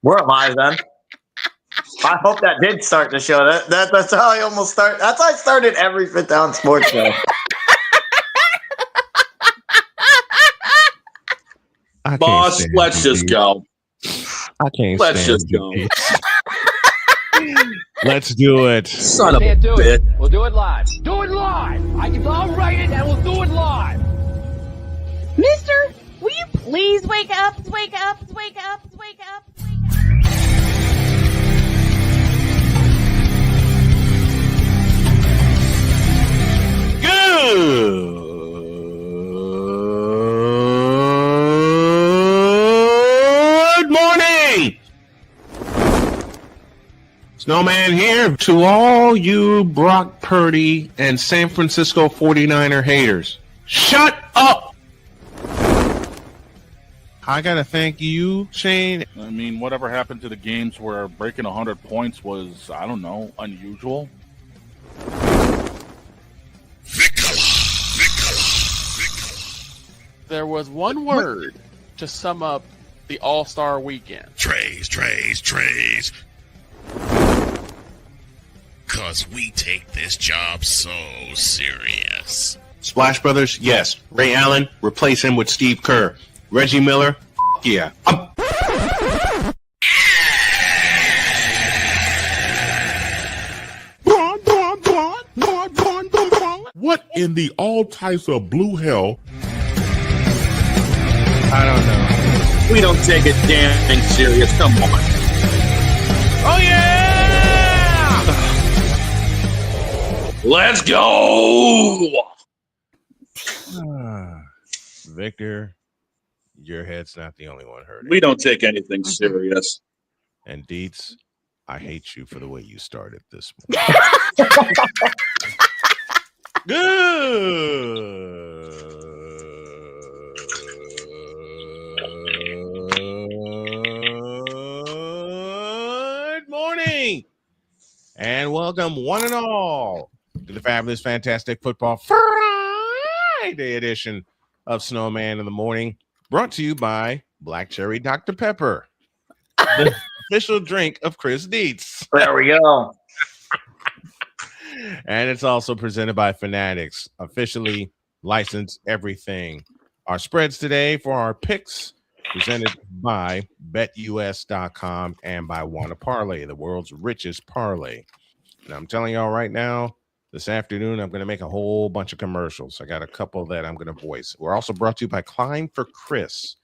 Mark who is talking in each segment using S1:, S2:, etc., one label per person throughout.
S1: Where am I then? I hope that did start the show. That's how I almost start. That's how I started every Fifth Down Sports show.
S2: Boss, let's just go.
S3: I can't
S2: Let's
S3: stand
S2: just go.
S3: Let's do it.
S2: Son of a
S4: Can't do
S2: bitch.
S4: it. We'll do it live. Do it live. I'll write it and we'll do it live.
S5: Mister, will you please wake up, wake up, wake up, wake up, wake up?
S3: Good morning. Snowman here to all you Brock Purdy and San Francisco 49er haters. Shut up! I gotta thank you, Shane.
S6: I mean, whatever happened to the games where breaking 100 points was, I don't know, unusual?
S7: There was one word to sum up the All-Star weekend.
S8: Trays. Cause we take this job so serious.
S3: Splash Brothers, yes. Ray Allen, replace him with Steve Kerr. Reggie Miller, yeah.
S9: What in the all types of blue hell?
S3: I don't know.
S2: We don't take it damn serious. Come on.
S3: Oh, yeah!
S2: Let's go.
S3: Victor, your head's not the only one hurting.
S2: We don't take anything serious.
S3: And Dietz, I hate you for the way you started this morning. Good morning, and welcome one and all to the fabulous, fantastic football Friday edition of Snowman in the Morning, brought to you by Black Cherry Dr. Pepper, the official drink of Chris Dietz.
S1: There we go.
S3: And it's also presented by Fanatics, officially licensed everything. Our spreads today for our picks presented by BetUS.com and by Wanna Parlay, the world's richest parlay. And I'm telling y'all right now, this afternoon, I'm going to make a whole bunch of commercials. I got a couple that I'm going to voice. We're also brought to you by Climb for Chris,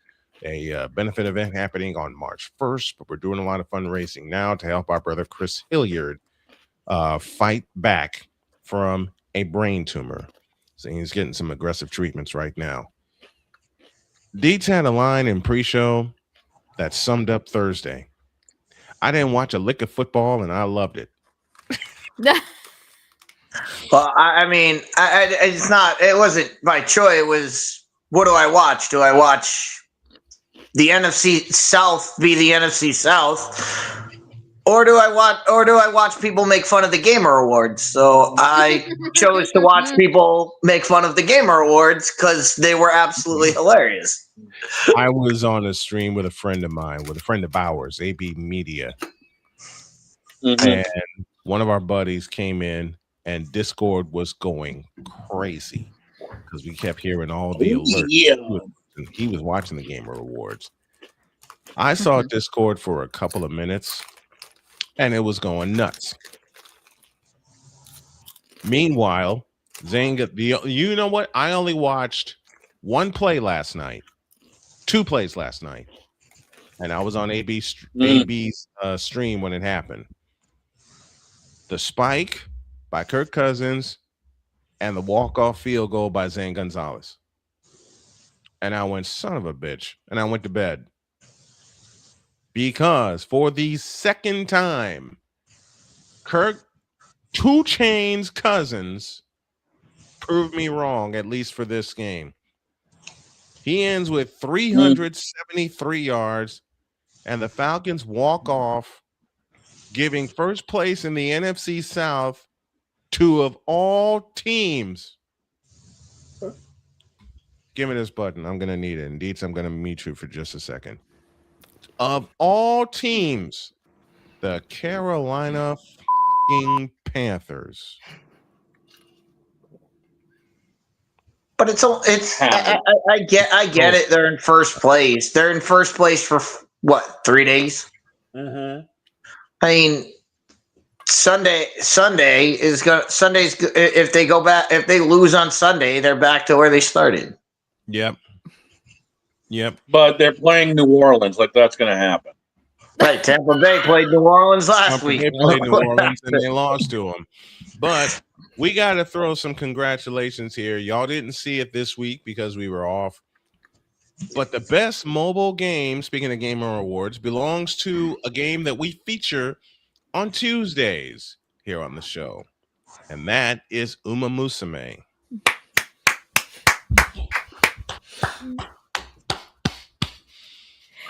S3: a benefit event happening on March 1st, but we're doing a lot of fundraising now to help our brother Chris Hilliard fight back from a brain tumor. So he's getting some aggressive treatments right now. Dietz had a line in pre-show that summed up Thursday. I didn't watch a lick of football, and I loved it.
S1: Well, I mean, it's not. It wasn't by choice. It was, what do I watch? Do I watch the NFC South be the NFC South, or do I watch people make fun of the Gamer Awards? So I chose to watch people make fun of the Gamer Awards because they were absolutely hilarious.
S3: I was on a stream with a friend of mine, with a friend of ours, AB Media, and one of our buddies came in, and Discord was going crazy because we kept hearing all the alerts.
S1: Yeah.
S3: He was watching the Gamer Awards. I saw Discord for a couple of minutes, and it was going nuts. Meanwhile, Zanga, you know what? I only watched one play last night, two plays last night, and I was on AB's stream when it happened. The spike by Kirk Cousins and the walk-off field goal by Zane Gonzalez. And I went, son of a bitch, and I went to bed. Because for the second time, Kirk 2 Chainz Cousins proved me wrong, at least for this game. He ends with 373 yards, and the Falcons walk off, giving first place in the NFC South to, of all teams. Give me this button. I'm going to need it. Indeed, I'm going to mute you for just a second. of all teams, the Carolina Panthers.
S1: But I get it. They're in first place. They're in first place for what, 3 days?
S2: Mm-hmm.
S1: I mean, Sunday's if they go back, if they lose on Sunday, they're back to where they started.
S3: Yep.
S2: But they're playing New Orleans, like that's going to happen.
S1: Right, Tampa Bay played New Orleans last week.
S3: They played New Orleans and they lost to them. But we got to throw some congratulations here. Y'all didn't see it this week because we were off. But the best mobile game, speaking of Gamer Awards, belongs to a game that we feature on Tuesdays here on the show. And that is Uma Musume.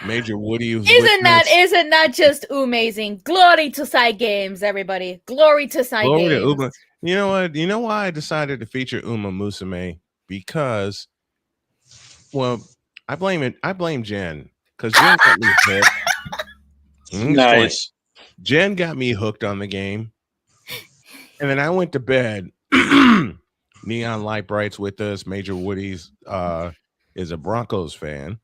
S3: Major Woody.
S5: Isn't that just amazing? Glory to side games, everybody. Glory to side games.
S3: To Uma. You know what? You know why I decided to feature Uma Musume? Because, well, I blame Jen. Because Jen got me hooked.
S2: Nice.
S3: Jen got me hooked on the game. And then I went to bed. Neon Light Bright's with us. Major Woody's is a Broncos fan.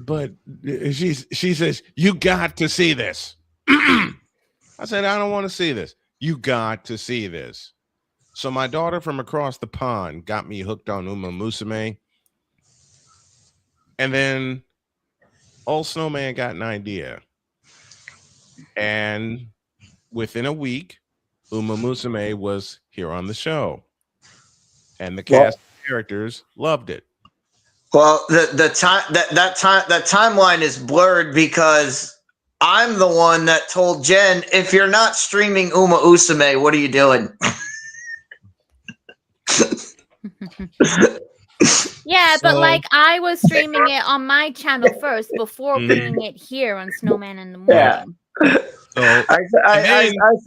S3: But she says, you got to see this. I said, I don't want to see this. You got to see this. So my daughter from across the pond got me hooked on Uma Musume. And then old Snowman got an idea. And within a week, Uma Musume was here on the show. And the cast of characters loved it.
S1: Well, that timeline is blurred because I'm the one that told Jen, if you're not streaming Uma Musume, what are you doing?
S5: Yeah, but like I was streaming it on my channel first before bringing it here on Snowman in the Morning.
S1: Yeah. So, I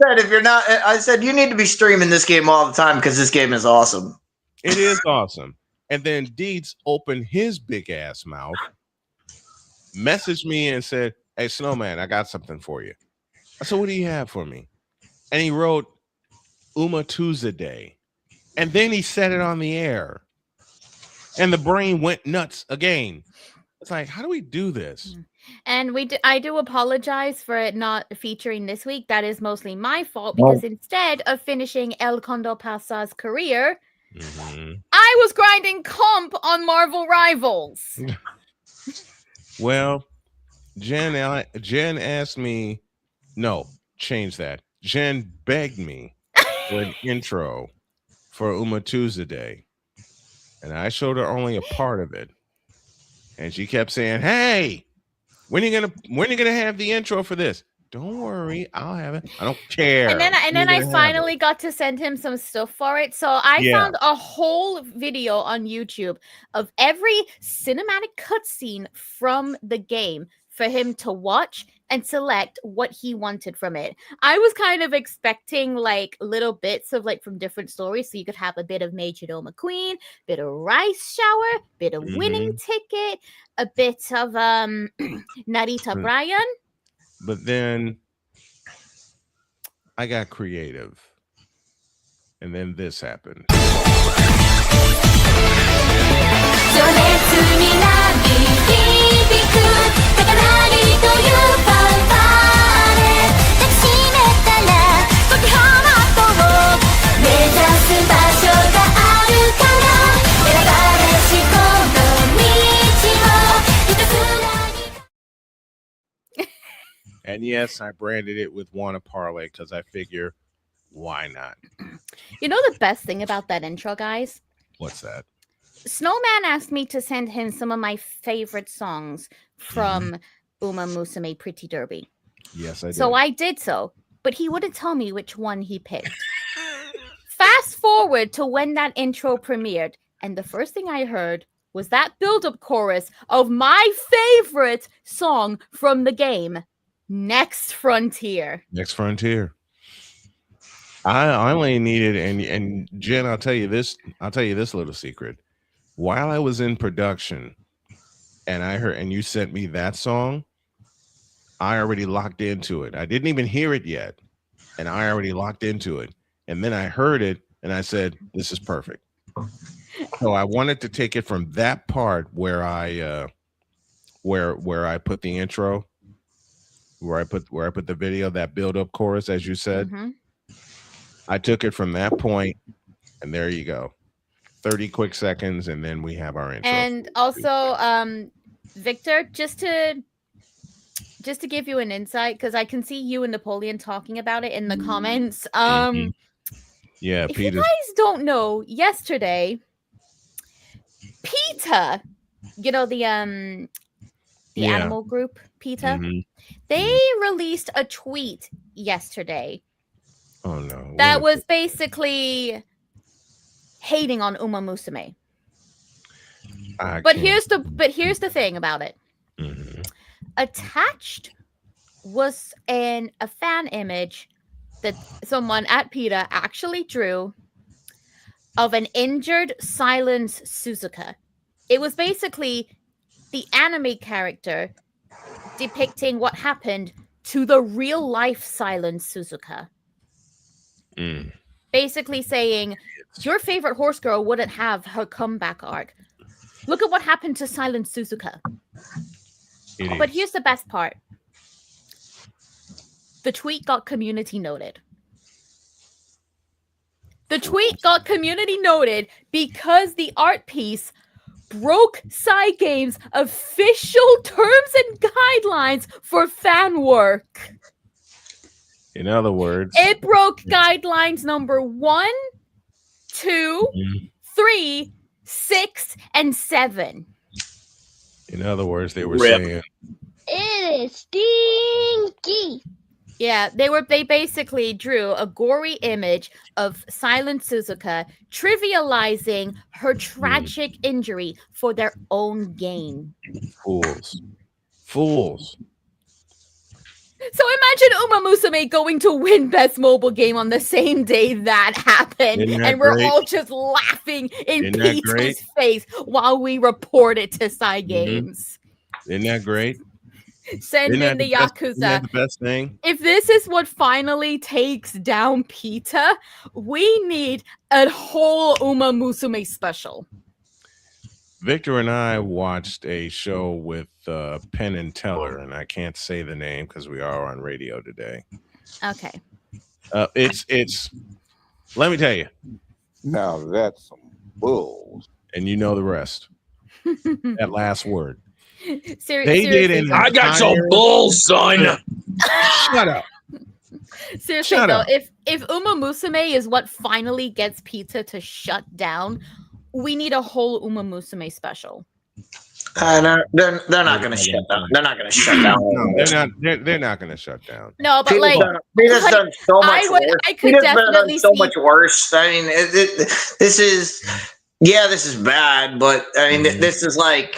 S1: said if you're not, I said you need to be streaming this game all the time because this game is awesome.
S3: It is awesome. And then Deeds opened his big ass mouth, messaged me and said, hey, Snowman, I got something for you. I said, what do you have for me? And he wrote Uma Tuesday. And then he said it on the air. And the brain went nuts again. It's like, how do we do this?
S5: And I do apologize for it not featuring this week. That is mostly my fault because instead of finishing El Condo Pasa's career, I was grinding comp on Marvel Rivals.
S3: Well, Jen asked me, no, change that. Jen begged me for an intro for Uma Tuesday. And I showed her only a part of it. And she kept saying, hey, when are you gonna have the intro for this? Don't worry, I'll have it. I don't care.
S5: And then I finally got to send him some stuff for it. So I found a whole video on YouTube of every cinematic cutscene from the game for him to watch and select what he wanted from it. I was kind of expecting like little bits of like from different stories. So you could have a bit of Major Doe McQueen, bit of Rice Shower, bit of Winning Ticket, a bit of Narita Bryan.
S3: But then I got creative. And then this happened. And yes, I branded it with Wanna Parlay because I figure, why not?
S5: You know the best thing about that intro, guys?
S3: What's that?
S5: Snowman asked me to send him some of my favorite songs from Uma Musume Pretty Derby.
S3: Yes, I did.
S5: So I did so, but he wouldn't tell me which one he picked. Fast forward to when that intro premiered, and the first thing I heard was that build-up chorus of my favorite song from the game, Next Frontier.
S3: Next Frontier. I only needed, and Jen, I'll tell you this little secret. While I was in production, and I heard, and you sent me that song, I already locked into it. I didn't even hear it yet, and I already locked into it. And then I heard it, and I said, "This is perfect." So I wanted to take it from that part where I where I put the intro, where I put the video, that build-up chorus, as you said.
S5: Mm-hmm.
S3: I took it from that point, and there you go. 30 quick seconds, and then we have our intro.
S5: And also, Victor, just to give you an insight, because I can see you and Napoleon talking about it in the comments.
S3: Yeah,
S5: if
S3: Peter.
S5: you guys don't know, yesterday, PETA, you know, the animal group, PETA, they released a tweet yesterday.
S3: Oh no.
S5: That was basically hating on Uma Musume. But here's the thing about it. Attached was a fan image that someone at PETA actually drew of an injured Silence Suzuka. It was basically the anime character depicting what happened to the real life Silence Suzuka. Basically saying, your favorite horse girl wouldn't have her comeback arc. Look at what happened to Silence Suzuka. But here's the best part. The tweet got community noted. The tweet got community noted because the art piece broke Cygame's official terms and guidelines for fan work.
S3: In other words,
S5: it broke guidelines number 1, 2, 3, 6, and 7.
S3: In other words, they were saying
S10: it is stinky.
S5: Yeah, they basically drew a gory image of Silent Suzuka trivializing her tragic injury for their own gain. Fools. So imagine Uma Musume going to win Best Mobile Game on the same day that happened, and we're all just laughing in PETA's face while we report it to Cygames.
S3: Isn't that great?
S5: Send in the Yakuza.
S3: Isn't that the best thing?
S5: If this is what finally takes down PETA, we need a whole Uma Musume special.
S3: Victor and I watched a show with Penn and Teller, and I can't say the name because we are on radio today.
S5: Okay.
S3: It's. Let me tell you.
S11: Now that's some bull.
S3: And you know the rest. That last word.
S5: Seriously,
S2: I got some bull, son.
S3: Shut up.
S5: Seriously, though, if Uma Musume is what finally gets PETA to shut down, we need a whole Uma Musume special.
S1: They're not going to shut down. They're not going to shut down.
S3: No, they're not going to shut down.
S5: No, but
S1: PETA's done so much worse.
S5: I could definitely
S1: so much worse. I mean, this is bad, but I mean, this is like.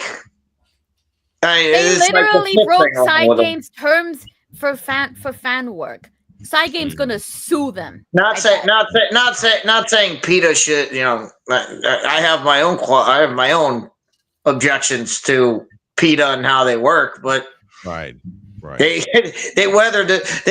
S5: They literally broke Cygame's terms for fan work. Cygame's gonna sue them.
S1: Not saying PETA should. You know, I have my own objections to PETA and how they work, but
S3: right.
S1: They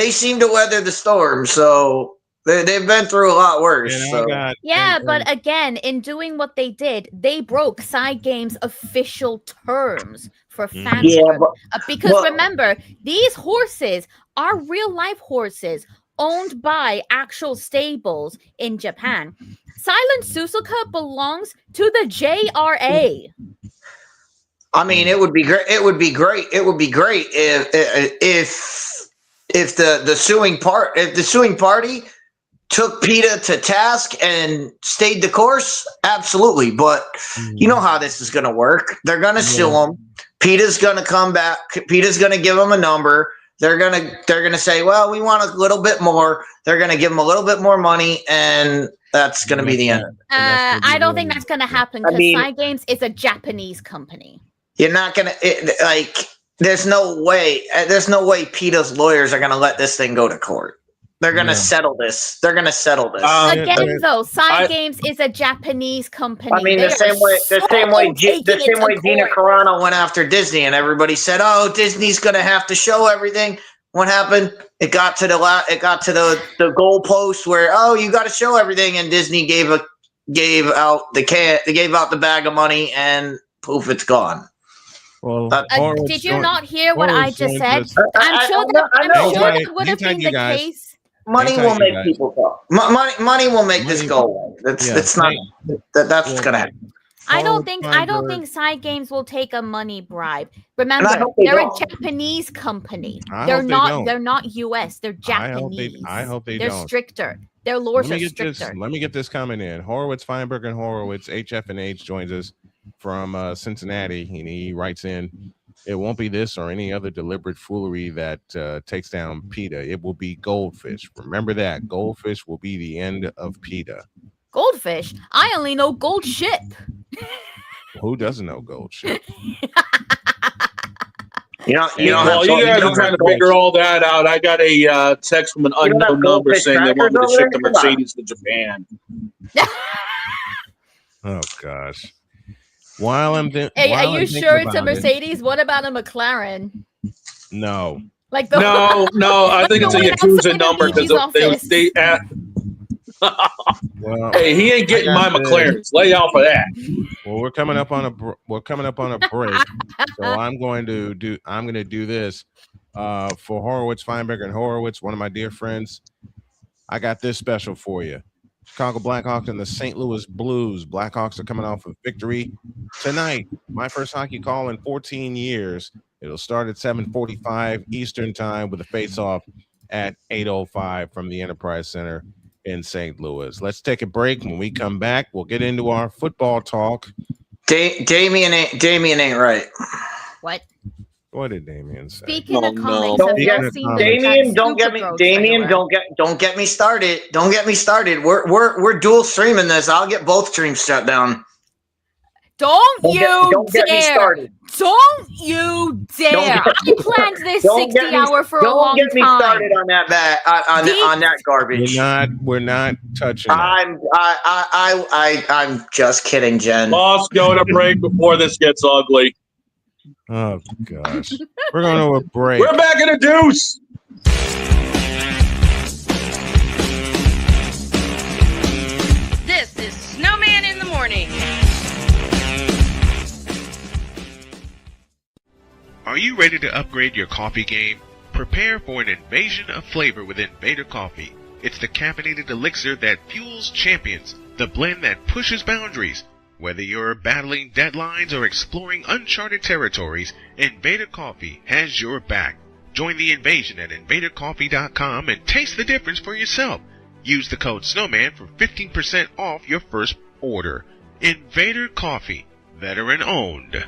S1: seem to weather the storm, so they've been through a lot worse.
S5: But again, in doing what they did, they broke Cygame's official terms for fan work. Because remember, these horses are real life horses owned by actual stables in Japan. Silent Suzuka belongs to the JRA.
S1: I mean, it would be great. It would be great if the suing party took PETA to task and stayed the course. Absolutely, but you know how this is going to work. They're going to sue them. PETA's going to come back. PETA's going to give them a number. They're gonna say, well, we want a little bit more. They're going to give them a little bit more money, and that's going to be the end.
S5: I don't think that's going to happen because Cygames is a Japanese company.
S1: You're not going to there's no way PETA's lawyers are going to let this thing go to court. They're gonna settle this. They're gonna settle this.
S5: Again, though, Side Games is a Japanese company.
S1: I mean, the same way Gina Carano went after Disney, and everybody said, "Oh, Disney's gonna have to show everything." What happened? It got to the goalpost where you got to show everything, and Disney gave out the bag of money, and poof, it's gone.
S3: Well,
S5: did you not hear what I just said? I'm sure that would have been the case.
S1: Money will make people talk. Money will make this go away. That's what's gonna happen.
S5: I don't think Side Games will take a money bribe. Remember, they're a Japanese company. They're not US. They're Japanese.
S3: I hope they
S5: They're
S3: don't.
S5: stricter. Their laws are stricter.
S3: Let me get this comment in. Horowitz, Feinberg, and Horowitz, HF&H joins us from Cincinnati, and he writes in, "It won't be this or any other deliberate foolery that takes down PETA. It will be goldfish. Remember that. Goldfish will be the end of PETA."
S5: Goldfish? I only know gold ship.
S3: Who doesn't know gold ship?
S2: You guys are trying to figure all that out. I got a text from an unknown number saying they want me to ship the Mercedes to Japan.
S3: Oh gosh. Are
S5: you sure it's a Mercedes? What about a McLaren?
S3: No.
S5: Like
S2: no. I think it's a Yakuza number because they
S3: well,
S2: hey, he ain't getting my McLarens. Lay off of that.
S3: Well, we're coming up on a break, so I'm going to do this for Horowitz, Feinberg, and Horowitz, one of my dear friends. I got this special for you. Chicago Blackhawks and the St. Louis Blues. Blackhawks are coming off a victory tonight. My first hockey call in 14 years. It'll start at 7:45 Eastern time with a face-off at 8:05 from the Enterprise Center in St. Louis. Let's take a break. When we come back, we'll get into our football talk.
S1: Damien ain't right.
S5: What?
S3: What did Damien say?
S5: Speaking of comments,
S1: Damien, don't get me started. Don't get me started. We're dual streaming this. I'll get both streams shut down.
S5: Don't you dare! Don't you dare! I planned this 60-hour for a long time.
S1: Don't get me started on that on that garbage.
S3: We're not touching.
S1: I'm just kidding, Jen.
S2: Let's go to break before this gets ugly.
S3: Oh gosh, we're going to a break.
S2: We're back in a deuce.
S12: This is Snowman in the morning.
S8: Are you ready to upgrade your coffee game? Prepare for an invasion of flavor with Invader Coffee. It's the caffeinated elixir that fuels champions, the blend that pushes boundaries. Whether you're battling deadlines or exploring uncharted territories, Invader Coffee has your back. Join the invasion at invadercoffee.com and taste the difference for yourself. Use the code SNOWMAN for 15% off your first order. Invader Coffee, veteran owned.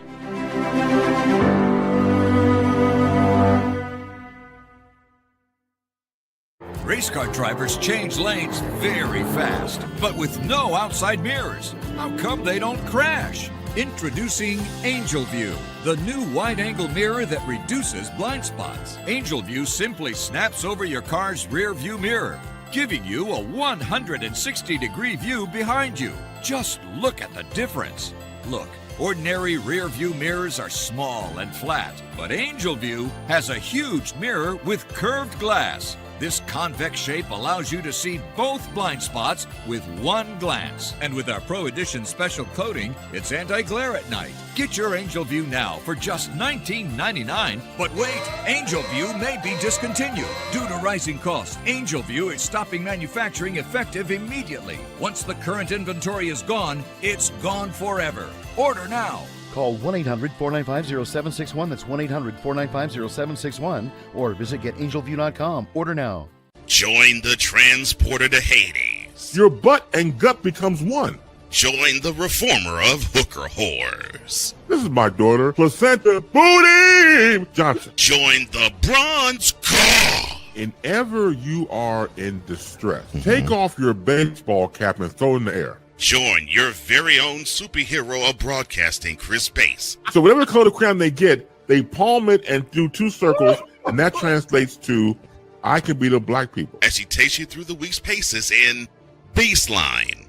S13: Race car drivers change lanes very fast, but with no outside mirrors. How come they don't crash? Introducing Angel View, the new wide-angle mirror that reduces blind spots. Angel View simply snaps over your car's rear view mirror, giving you a 160-degree view behind you. Just look at the difference. Look, ordinary rear view mirrors are small and flat, but Angel View has a huge mirror with curved glass. This convex shape allows you to see both blind spots with one glance. And with our Pro Edition special coating, it's anti-glare at night. Get your Angel View now for just $19.99. But wait, Angel View may be discontinued. Due to rising costs, Angel View is stopping manufacturing effective immediately. Once the current inventory is gone, it's gone forever. Order now.
S14: Call 1-800-495-0761. That's 1-800-495-0761. Or visit getangelview.com. Order now.
S8: Join the transporter to Hades.
S9: Your butt and gut becomes one.
S8: Join the reformer of hooker whores.
S9: This is my daughter, Placenta Booty Johnson.
S8: Join the bronze car.
S9: Whenever you are in distress, take off your baseball cap and throw it in the air.
S8: Join your very own superhero of broadcasting, Chris Bass.
S9: So whatever the color crayon they get, they palm it and do two circles, and that translates to I can beat up black people.
S15: As she takes you through the week's paces in Baseline.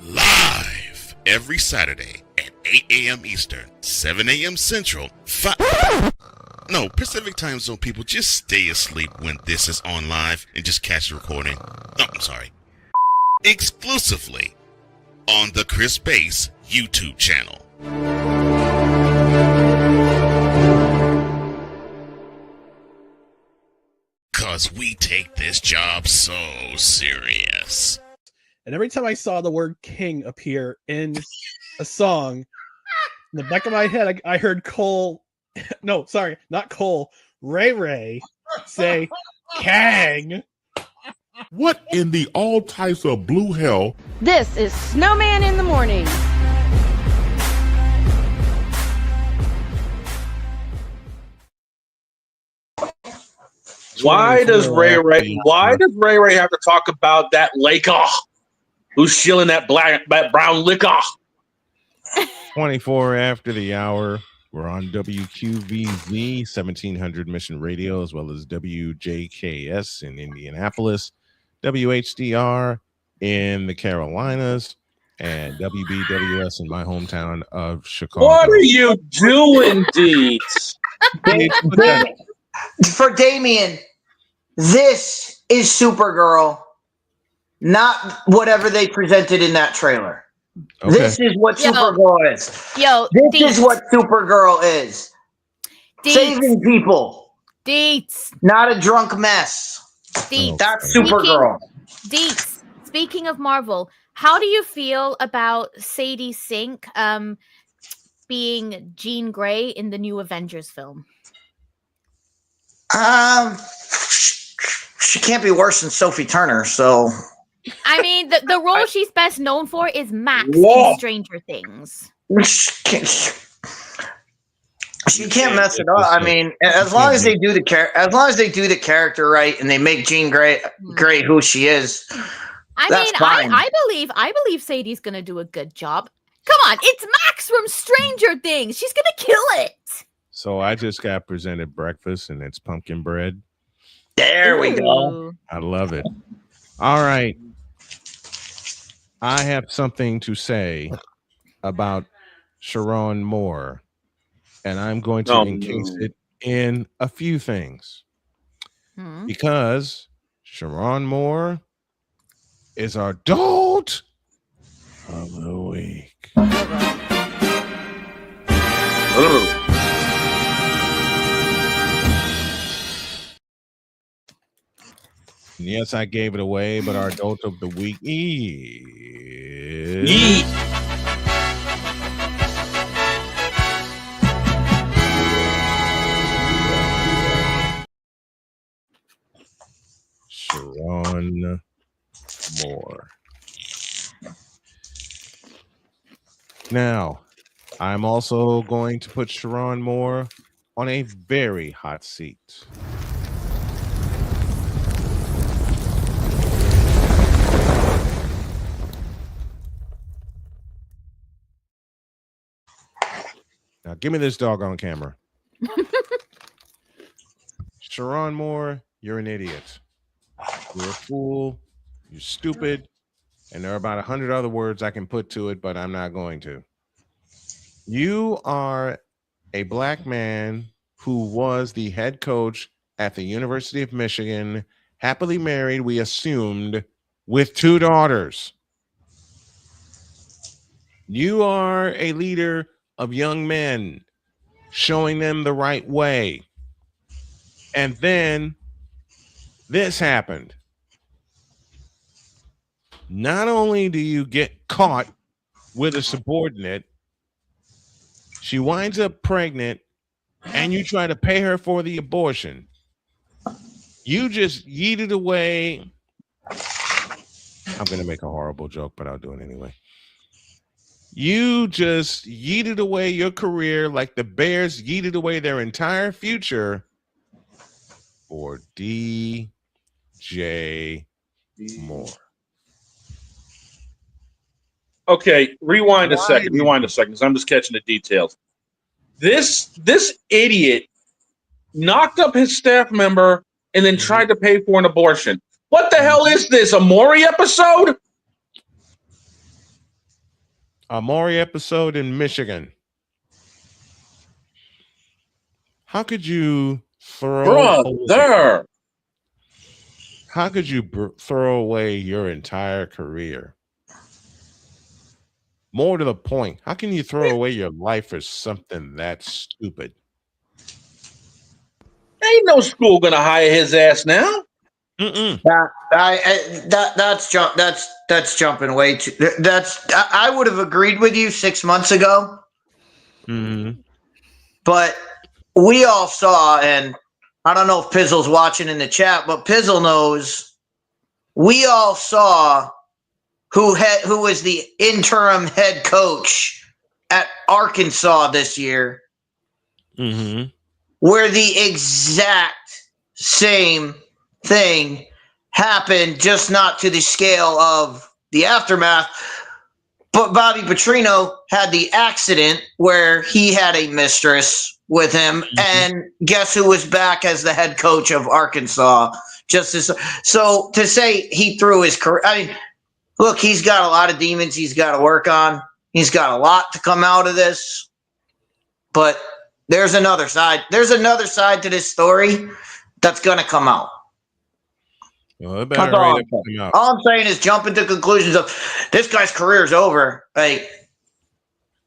S15: Live every Saturday at 8 a.m. Eastern, 7 a.m. Central, Pacific Time Zone people, just stay asleep when this is on live and just catch the recording. Oh, I'm sorry. Exclusively on the Chris Bass YouTube channel. Cause we take this job so serious.
S16: And every time I saw the word king appear in a song, in the back of my head, I heard Ray Ray say, Kang.
S9: What in the all types of blue hell?
S12: This is Snowman in the Morning.
S2: Why does Ray Ray have to talk about that Laker who's shilling that brown liquor?
S3: 24 after the hour. We're on WQVZ 1700 Mission Radio, as well as WJKS in Indianapolis, WHDR in the Carolinas, and WBWS in my hometown of Chicago.
S2: What are you doing, Deeds?
S1: For Damien, this is Supergirl, not whatever they presented in that trailer. Okay. This is what Supergirl is. This is what Supergirl is. Saving people.
S5: Deets.
S1: Not a drunk mess.
S5: Deets.
S1: That's Supergirl.
S5: Deets. Speaking of Marvel, how do you feel about Sadie Sink being Jean Grey in the new Avengers film?
S1: She can't be worse than Sophie Turner, so.
S5: I mean, the role she's best known for is Max in Stranger Things.
S1: She can't mess it up. I mean, as long as they do the character right and they make Jean Grey who she is.
S5: I believe Sadie's gonna do a good job. Come on, it's Max from Stranger Things. She's gonna kill it.
S3: So I just got presented breakfast, and it's pumpkin bread.
S1: There we go.
S3: I love it. All right. I have something to say about Sharon Moore, and I'm going to encase it in a few things. Because Sharon Moore is our dolt of the week. Yes, I gave it away, but our adult of the week is Sharon Moore. Now, I'm also going to put Sharon Moore on a very hot seat. Now, give me this doggone camera. Sharon Moore, you're an idiot. You're a fool. You're stupid. And there are about 100 other words I can put to it, but I'm not going to. You are a black man who was the head coach at the University of Michigan, happily married, we assumed, with 2 daughters. You are a leader of young men, showing them the right way. And then this happened. Not only do you get caught with a subordinate, she winds up pregnant, and you try to pay her for the abortion. You just yeeted away. I'm going to make a horrible joke, but I'll do it anyway. You just yeeted away your career like the Bears yeeted away their entire future for DJ Moore.
S2: Okay, rewind a second. Because I'm just catching the details. This idiot knocked up his staff member and then tried to pay for an abortion. What the hell is this? A Maury episode?
S3: A Maury episode in Michigan. How could you throw away your entire career? More to the point, how can you throw away your life for something that stupid?
S2: Ain't no school gonna hire his ass now.
S1: That's jumping way too. I would have agreed with you 6 months ago. But we all saw, and I don't know if Pizzle's watching in the chat, but Pizzle knows. We all saw who was the interim head coach at Arkansas this year, where the exact same thing happened, just not to the scale of the aftermath. But Bobby Petrino had the accident where he had a mistress with him, and guess who was back as the head coach of Arkansas? So to say he threw his career, I mean, look, he's got a lot of demons he's got to work on. He's got a lot to come out of this. But there's another side. There's another side to this story that's going to come out.
S3: Well, all
S1: I'm saying is jumping to conclusions of this guy's career is over. Like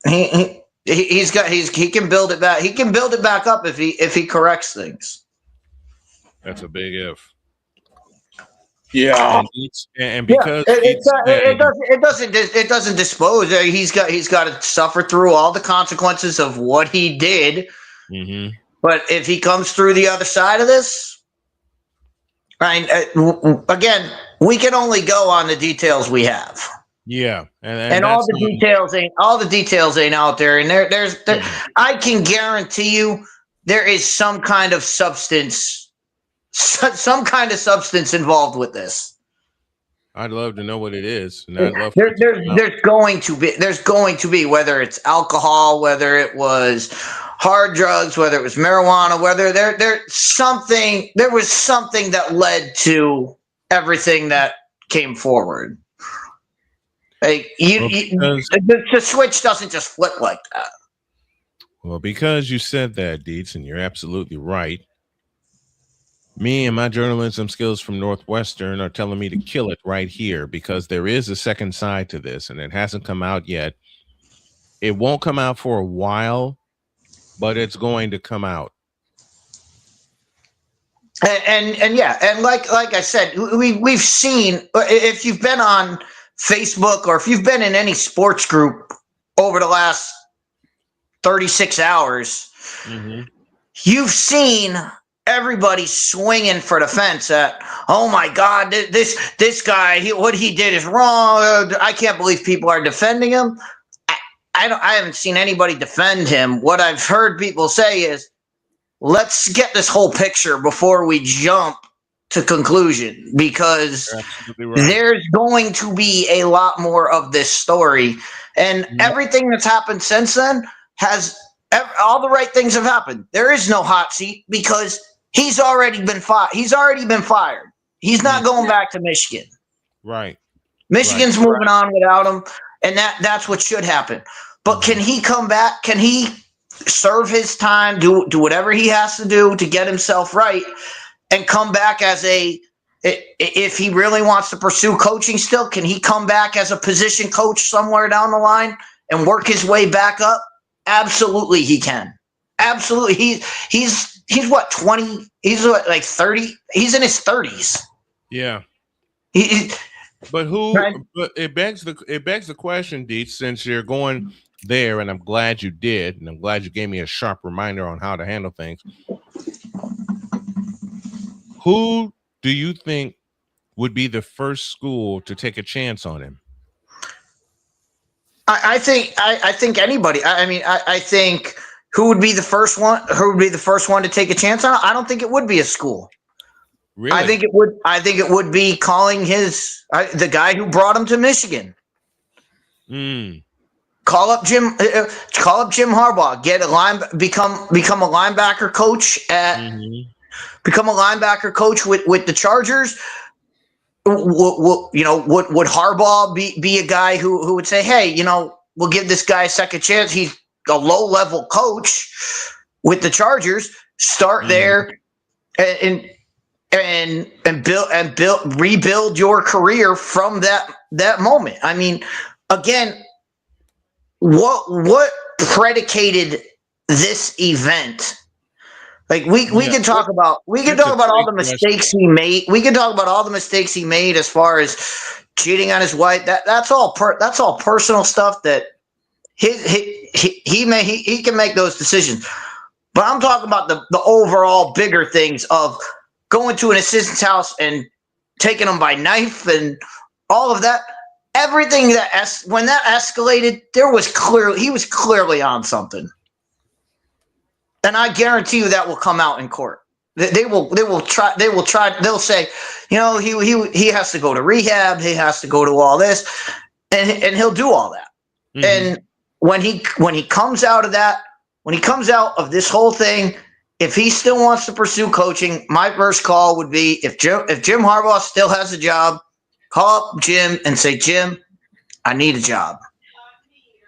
S1: he can build it back. He can build it back up if he corrects things.
S3: That's a big if.
S2: Yeah,
S3: and because
S1: it doesn't dispose. He's got to suffer through all the consequences of what he did. But if he comes through the other side of this, right? Again, we can only go on the details we have.
S3: Yeah,
S1: and all the details ain't out there. And there's I can guarantee you there is some kind of substance. Some kind of substance involved with this.
S3: I'd love to know what it is. And I'd love
S1: there's going to be, whether it's alcohol, whether it was hard drugs, whether it was marijuana, whether there was something that led to everything that came forward. Like the switch doesn't just flip like that.
S3: Well, because you said that, Dietz, and you're absolutely right. Me and my journalism skills from Northwestern are telling me to kill it right here, because there is a second side to this, and it hasn't come out yet. It won't come out for a while, but it's going to come out.
S1: And yeah, and like I said, we've seen, if you've been on Facebook or if you've been in any sports group over the last 36 hours, you've seen everybody swinging for the fence at, oh my God, this guy, what he did is wrong. I can't believe people are defending him. I haven't seen anybody defend him. What I've heard people say is, let's get this whole picture before we jump to conclusion, because there's going to be a lot more of this story, and everything that's happened since then has all the right things have happened. There is no hot seat because he's already been fired. He's not going back to Michigan.
S3: Right.
S1: Michigan's moving on without him, and that's what should happen. But can he come back? Can he serve his time, do whatever he has to do to get himself right, and come back as if he really wants to pursue coaching still, can he come back as a position coach somewhere down the line and work his way back up? Absolutely he can. Absolutely. He's what, 20? He's what, like 30? He's in his 30s.
S3: Yeah.
S1: But
S3: it begs the question, Dietz, since you're going there, and I'm glad you did, and I'm glad you gave me a sharp reminder on how to handle things. Who do you think would be the first school to take a chance on him?
S1: I think anybody. I think who would be the first one? Who would be the first one to take a chance on it? I don't think it would be a school.
S3: Really?
S1: I think it would be calling the guy who brought him to Michigan. Call up Jim Harbaugh. Become a linebacker coach at become a linebacker coach with the Chargers? Would Harbaugh be a guy who would say, hey, we'll give this guy a second chance. He's a low-level coach with the Chargers. Start there and rebuild your career from that moment. I mean, again, what predicated this event? Like we can talk about all the mistakes he made. We can talk about all the mistakes he made as far as cheating on his wife. That's all personal stuff that he can make those decisions. But I'm talking about the overall bigger things of going to an assistant's house and taking him by knife and all of that. Everything when that escalated, he was clearly on something. And I guarantee you that will come out in court. They will try. They'll say, he has to go to rehab. He has to go to all this, and he'll do all that. Mm-hmm. And when he comes out of that, when he comes out of this whole thing, if he still wants to pursue coaching, my first call would be if Jim Harbaugh still has a job, call up Jim and say, Jim, I need a job.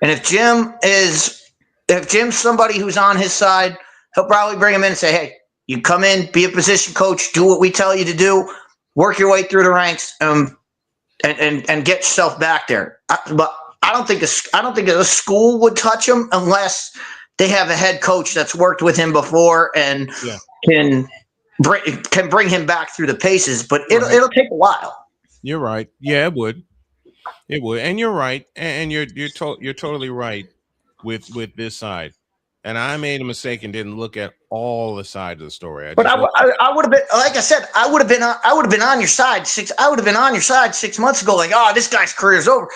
S1: And if Jim's somebody who's on his side, he'll probably bring him in and say, hey, you come in, be a position coach, do what we tell you to do, work your way through the ranks, and get yourself back there. But I don't think a school would touch him unless they have a head coach that's worked with him before and can bring him back through the paces. But it'll take a while.
S3: You're right. Yeah, it would. It would, and you're right, and you're totally right with this side. And I made a mistake and didn't look at all the sides of the story.
S1: But I would have been, like I said, I would have been on your side 6 months ago. Like, oh, this guy's career's over.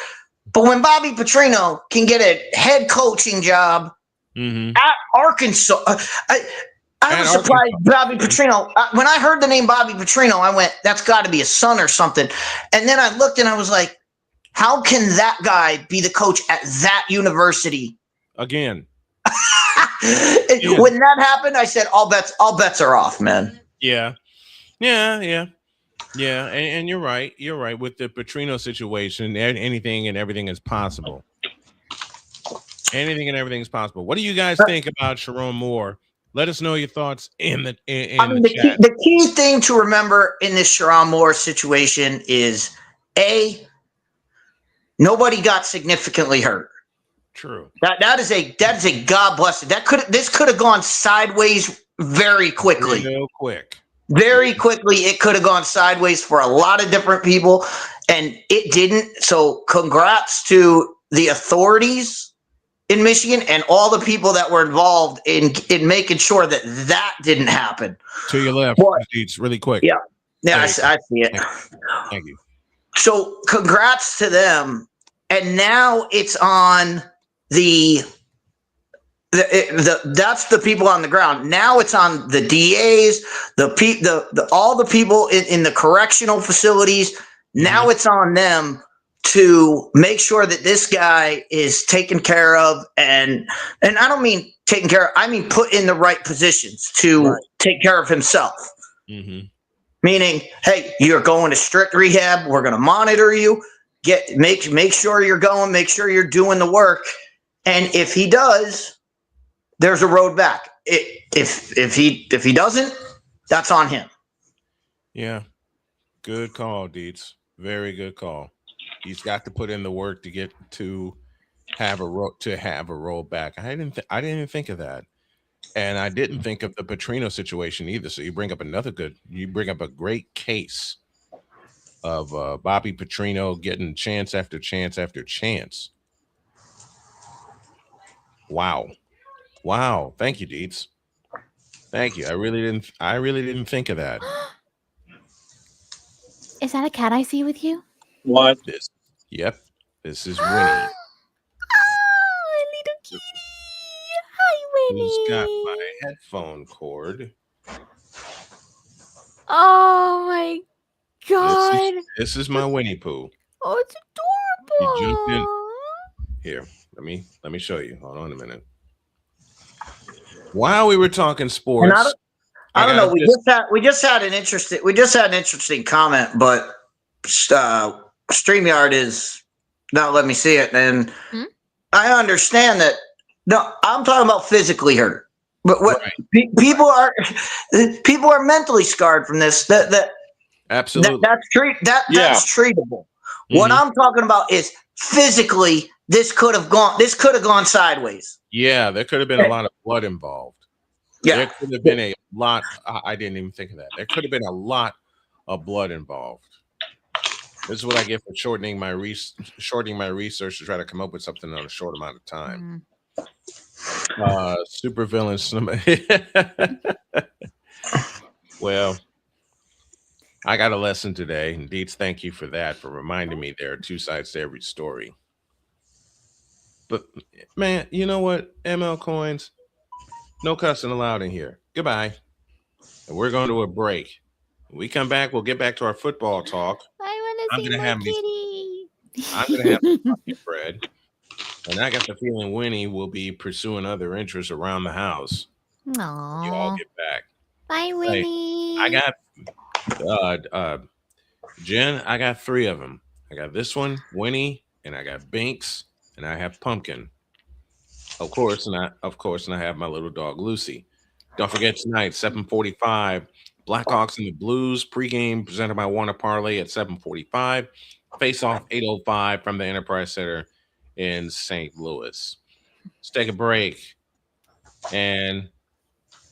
S1: But when Bobby Petrino can get a head coaching job at Arkansas, I was surprised. Bobby Petrino. When I heard the name Bobby Petrino, I went, "That's got to be a son or something." And then I looked and I was like, "How can that guy be the coach at that university?"
S3: Again.
S1: When that happened, I said, all bets are off, man.
S3: Yeah. And you're right. You're right. With the Petrino situation, anything and everything is possible. Anything and everything is possible. What do you guys think about Sharon Moore? Let us know your thoughts in the chat.
S1: The key thing to remember in this Sharon Moore situation is nobody got significantly hurt.
S3: True.
S1: That is a God bless it. This could have gone sideways very quickly. Very quickly, it could have gone sideways for a lot of different people, and it didn't. So, congrats to the authorities in Michigan and all the people that were involved in making sure that didn't happen.
S3: To your left, it's really quick.
S1: Yeah, I see it.
S3: Thank you.
S1: So, congrats to them, and now it's on that's the people on the ground. Now it's on the DAs, all the people in the correctional facilities. Now it's on them to make sure that this guy is taken care of, and I don't mean taken care of. I mean put in the right positions to take care of himself.
S3: Mm-hmm.
S1: Meaning, hey, you're going to strict rehab. We're going to monitor you. Make sure you're going. Make sure you're doing the work. And if he does, there's a road back. If he doesn't, that's on him.
S3: Yeah, good call, Dietz. Very good call. He's got to put in the work to get to have a roll back. I didn't even think of that, and I didn't think of the Petrino situation either. So you bring up a great case of Bobby Petrino getting chance after chance after chance. Wow. Thank you, Dietz. Thank you. I really didn't think of that.
S5: Is that a cat I see with you?
S2: What?
S3: Yep. This is Winnie.
S5: Oh, little kitty. Hi, Winnie.
S3: Who's got my headphone cord.
S5: Oh my God.
S3: This is my Winnie Pooh.
S5: Oh, it's adorable.
S3: You jumped in. Here, let me show you. Hold on a minute. While we were talking sports,
S1: I don't know. We just had an interesting comment, but StreamYard is not letting me see it, and I understand that. No, I'm talking about physically hurt. But what people are mentally scarred from this. That
S3: absolutely
S1: that's treatable. What I'm talking about is physically. This could have gone sideways.
S3: Yeah, there could have been a lot of blood involved.
S1: Yeah,
S3: there could have been a lot. I didn't even think of that. There could have been a lot of blood involved. This is what I get for shortening my research to try to come up with something in a short amount of time. Super villains. Well, I got a lesson today. Indeed, thank you for that, for reminding me there are two sides to every story. But man, you know what? ML Coins, no cussing allowed in here. Goodbye. And we're going to a break. When we come back, we'll get back to our football talk. I'm gonna have Fred. And I got the feeling Winnie will be pursuing other interests around the house.
S5: Aww.
S3: You all get back.
S5: Bye, Winnie.
S3: I got Jen, I got 3 of them. I got this one, Winnie, and I got Binks, and I have Pumpkin. Of course, and I have my little dog Lucy. Don't forget tonight, 7:45, Blackhawks and the Blues pregame presented by Warner Parlay at 7:45. Face off 8:05 from the Enterprise Center in St. Louis. Let's take a break. And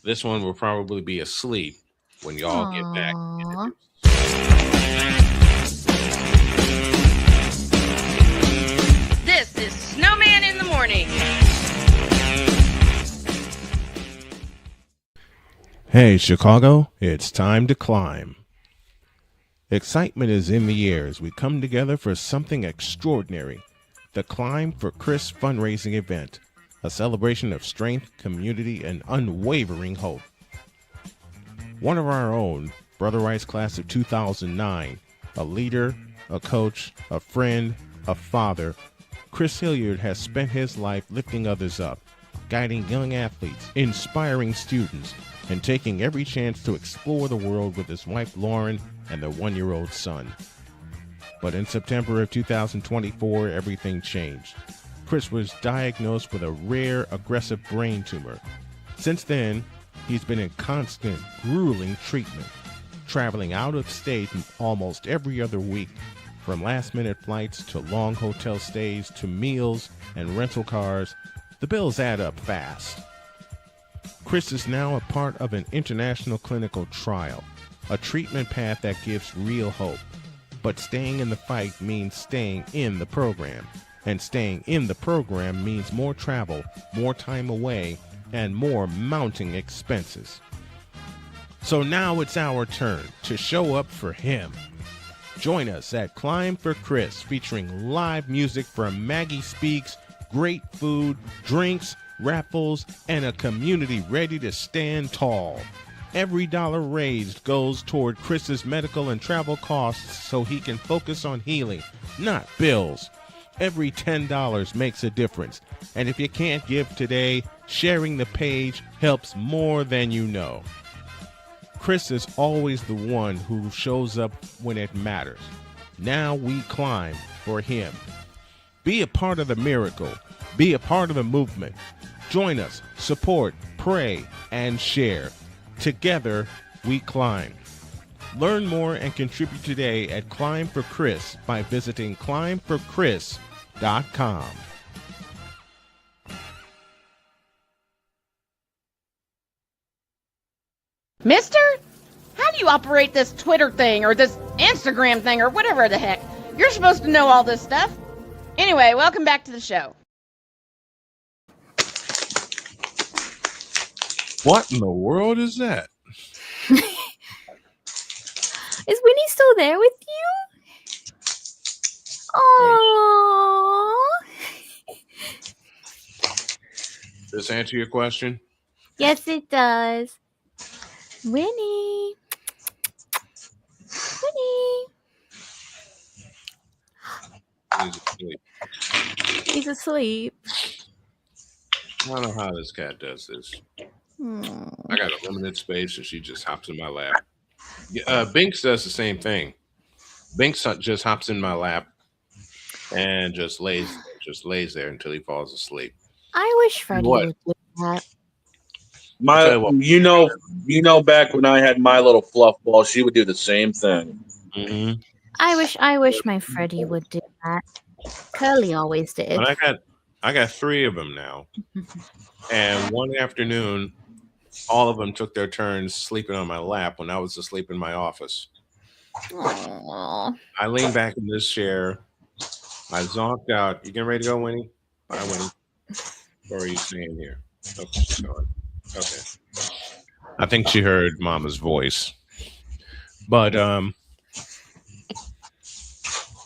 S3: this one will probably be asleep when y'all get back.
S12: This is Snowman in the morning.
S3: Hey, Chicago, it's time to climb. Excitement is in the air as we come together for something extraordinary. The Climb for Chris fundraising event, a celebration of strength, community, and unwavering hope. One of our own, Brother Rice class of 2009, a leader, a coach, a friend, a father, Chris Hilliard has spent his life lifting others up, guiding young athletes, inspiring students, and taking every chance to explore the world with his wife Lauren and their 1-year-old son. But in September of 2024, everything changed. Chris was diagnosed with a rare, aggressive brain tumor. Since then, he's been in constant, grueling treatment, traveling out of state almost every other week, from last-minute flights to long hotel stays to meals and rental cars. The bills add up fast. Chris is now a part of an international clinical trial, a treatment path that gives real hope. But staying in the fight means staying in the program. And staying in the program means more travel, more time away, and more mounting expenses. So now it's our turn to show up for him. Join us at Climb for Chris, featuring live music from Maggie Speaks, great food, drinks, raffles, and a community ready to stand tall. Every dollar raised goes toward Chris's medical and travel costs so he can focus on healing, not bills. Every $10 makes a difference. And if you can't give today, sharing the page helps more than you know. Chris is always the one who shows up when it matters. Now we climb for him. Be a part of the miracle. Be a part of the movement. Join us, support, pray, and share. Together, we climb. Learn more and contribute today at Climb for Chris by visiting climbforchris.com.
S12: Mister, how do you operate this Twitter thing or this Instagram thing or whatever the heck? You're supposed to know all this stuff. Anyway, welcome back to the show.
S3: What in the world is that?
S5: Is Winnie still there with you? Aww.
S3: Does this answer your question?
S5: Yes, it does. Winnie. He's asleep.
S3: I don't know how this cat does this. I got a limited space, and she just hops in my lap. Binks does the same thing. Binks just hops in my lap and just lays there until he falls asleep.
S5: I wish Freddie would do that.
S2: You know, back when I had my little fluff ball, she would do the same thing.
S3: Mm-hmm.
S5: I wish my Freddie would do that. Curly always did.
S3: But I got 3 of them now, and one afternoon, all of them took their turns sleeping on my lap when I was asleep in my office.
S5: Aww.
S3: I leaned back in this chair. I zonked out. You getting ready to go, Winnie? Bye, Winnie. Or are you staying here? Okay, she's going. Okay. I think she heard Mama's voice. But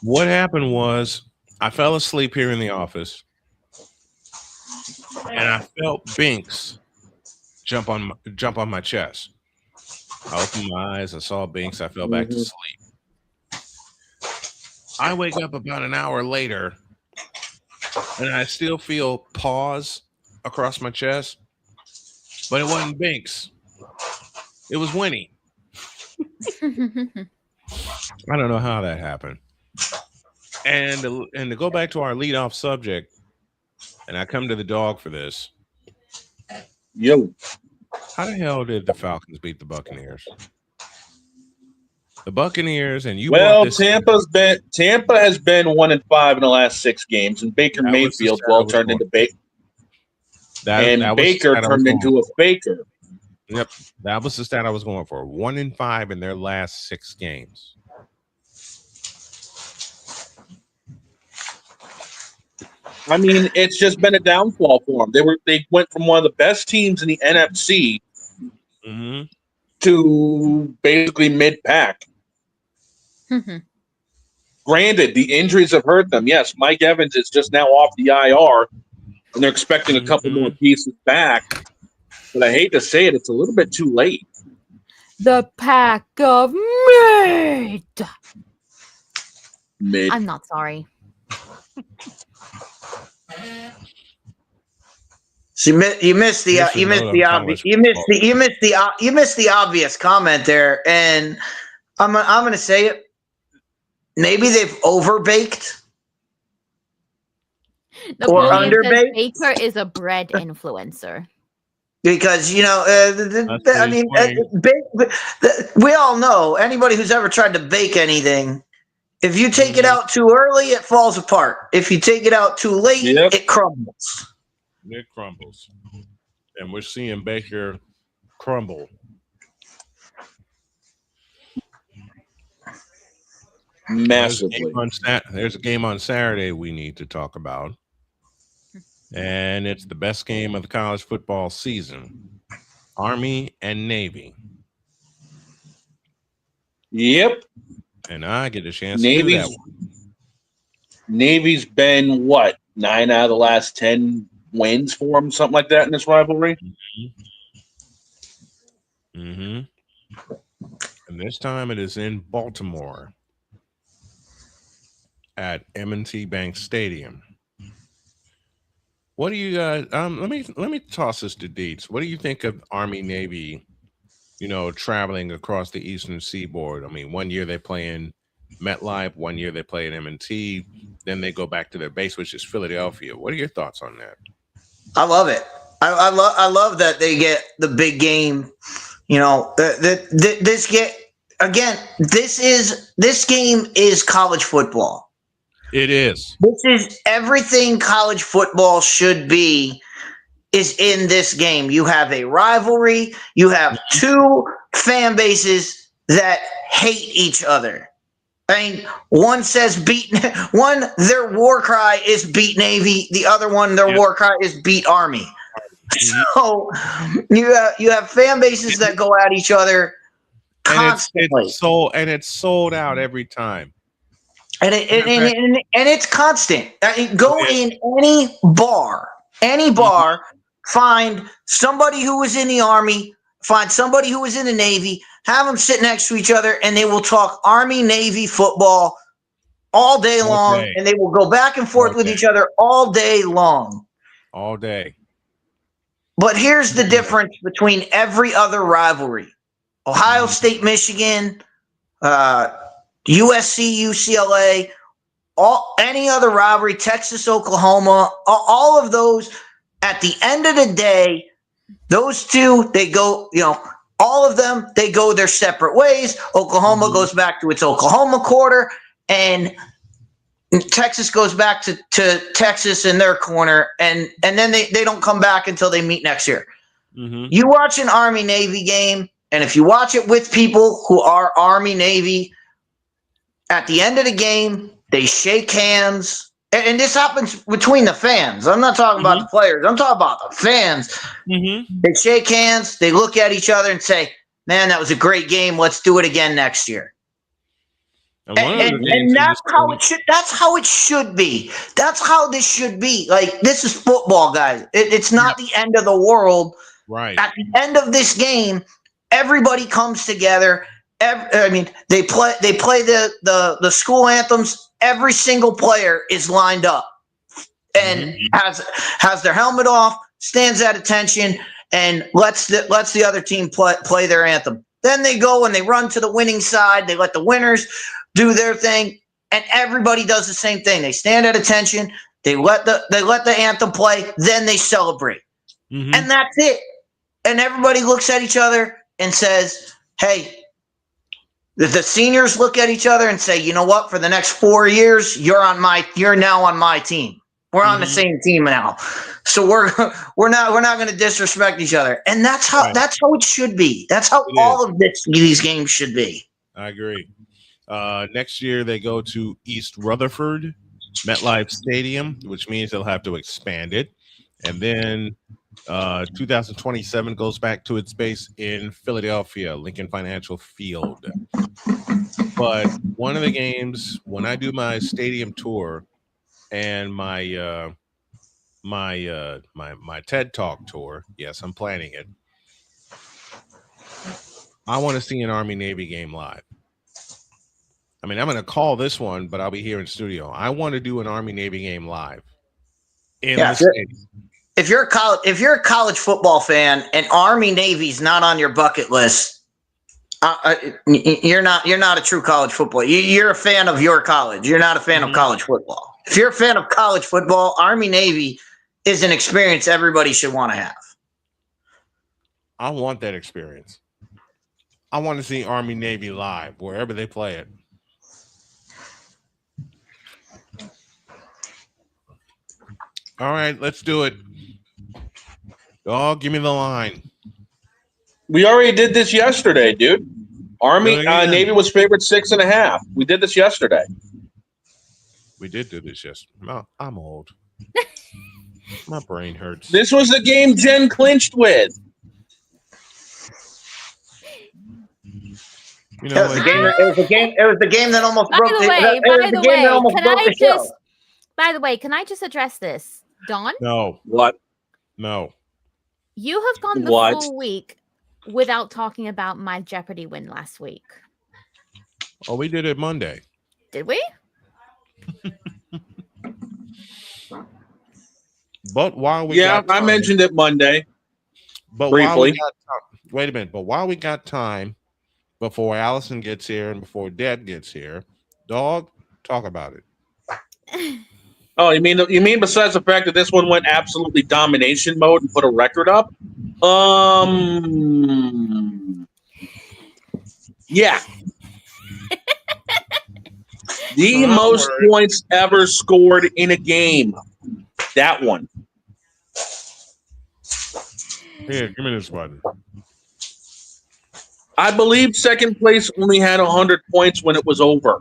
S3: what happened was I fell asleep here in the office, and I felt Binks jump on my chest. I opened my eyes. I saw Binks. I fell back to sleep. I wake up about an hour later, and I still feel paws across my chest, but it wasn't Binks. It was Winnie. I don't know how that happened. And to go back to our leadoff subject, and I come to the dog for this.
S2: Yo.
S3: How the hell did the Falcons beat the Buccaneers? The Buccaneers, and you.
S2: Well, Tampa has been 1-5 in the last 6 games, and Baker Mayfield turned into Baker. Baker turned into a faker.
S3: Yep, that was the stat I was going for. 1-5 in their last 6 games.
S2: I mean, it's just been a downfall for them. They went from one of the best teams in the NFC to basically mid-pack. Granted, the injuries have hurt them. Yes, Mike Evans is just now off the IR, and they're expecting a couple more pieces back. But I hate to say it, it's a little bit too late.
S5: The pack of mid. I'm not sorry.
S1: So you missed the obvious comment there, and I'm gonna say it. Maybe they've overbaked or underbaked.
S5: Baker is a bread influencer.
S1: Because we all know anybody who's ever tried to bake anything. If you take it out too early, it falls apart. If you take it out too late, it crumbles.
S3: It crumbles. And we're seeing Baker crumble.
S2: Massively.
S3: There's a game on Saturday we need to talk about. And it's the best game of the college football season. Army and Navy.
S2: Yep.
S3: And I get a chance to do that one.
S2: Navy's been, 9 out of the last 10 wins for them, something like that in this rivalry?
S3: And this time it is in Baltimore at M&T Bank Stadium. What do you guys? Let me toss this to Deets. What do you think of Army Navy? Traveling across the Eastern Seaboard. I mean, one year they play in MetLife, one year they play in M&T, then they go back to their base, which is Philadelphia. What are your thoughts on that?
S1: I love it. I love that they get the big game. This game is college football.
S3: It is.
S1: This is everything college football should be is in this game. You have a rivalry. You have 2 fan bases that hate each other. I mean, one says their war cry is beat Navy. The other one, their war cry is beat Army. So you have fan bases that go at each other constantly.
S3: It's sold out every time.
S1: And it's constant. Go in any bar, find somebody who was in the Army, find somebody who was in the Navy, have them sit next to each other, and they will talk Army, Navy football all day long, and they will go back and forth with each other all day long.
S3: All day.
S1: But here's the difference between every other rivalry: Ohio State, Michigan, USC, UCLA, any other rivalry, Texas, Oklahoma, all of those. At the end of the day, those two, they go, all of them, they go their separate ways. Oklahoma goes back to its Oklahoma quarter, and Texas goes back to Texas in their corner, and then they don't come back until they meet next year. You watch an Army-Navy game, and if you watch it with people who are Army-Navy, at the end of the game, they shake hands. And this happens between the fans. I'm not talking about the players. I'm talking about the fans. They shake hands. They look at each other and say, man, that was a great game. Let's do it again next year. And that's how it should. That's how it should be. That's how this should be. Like, this is football, guys. It's not the end of the world.
S3: Right.
S1: At the end of this game, everybody comes together. They play the school anthems. Every single player is lined up and has their helmet off, stands at attention, and lets the other team play their anthem. Then they go and they run to the winning side. They let the winners do their thing, and everybody does the same thing. They stand at attention. They let the anthem play. Then they celebrate, and that's it. And everybody looks at each other and says, "Hey." The seniors look at each other and say, "You know what? For the next 4 years, you're now on my team. We're on the same team now, so we're not going to disrespect each other." And that's how it should be. That's how all of these games should be.
S3: I agree. Next year they go to East Rutherford, MetLife Stadium, which means they'll have to expand it, and then 2027 goes back to its base in Philadelphia, Lincoln Financial Field. But one of the games, when I do my stadium tour and my TED Talk tour, yes, I'm planning it, I want to see an Army-Navy game live. I mean, I'm going to call this one, but I'll be here in studio. I want to do an Army-Navy game live in the stadium.
S1: If you're a college football fan and Army-Navy's not on your bucket list, you're not a true college football. You're a fan of your college. You're not a fan of college football. If you're a fan of college football, Army-Navy is an experience everybody should want to have.
S3: I want that experience. I want to see Army-Navy live wherever they play it. All right, let's do it. Dog, give me the line.
S2: We already did this yesterday, dude. Navy was favored 6.5. We did this yesterday.
S3: We did do this yesterday. No, I'm old. My brain hurts.
S2: This was the game Jen clinched with.
S3: You know,
S1: it was the game that almost broke the show.
S5: By the way, can I just address this, Don?
S3: No.
S2: What?
S3: No.
S5: You have gone the full week without talking about my Jeopardy win last week.
S3: Oh, we did it Monday.
S5: Did we?
S3: But while we
S2: I mentioned it Monday.
S3: But
S2: briefly.
S3: Wait a minute. But while we got time, before Allison gets here and before Dad gets here, Dog, talk about it.
S2: Oh, you mean besides the fact that this one went absolutely domination mode and put a record up? Yeah. The most points ever scored in a game. That one.
S3: Here, give me this button.
S2: I believe second place only had 100 points when it was over.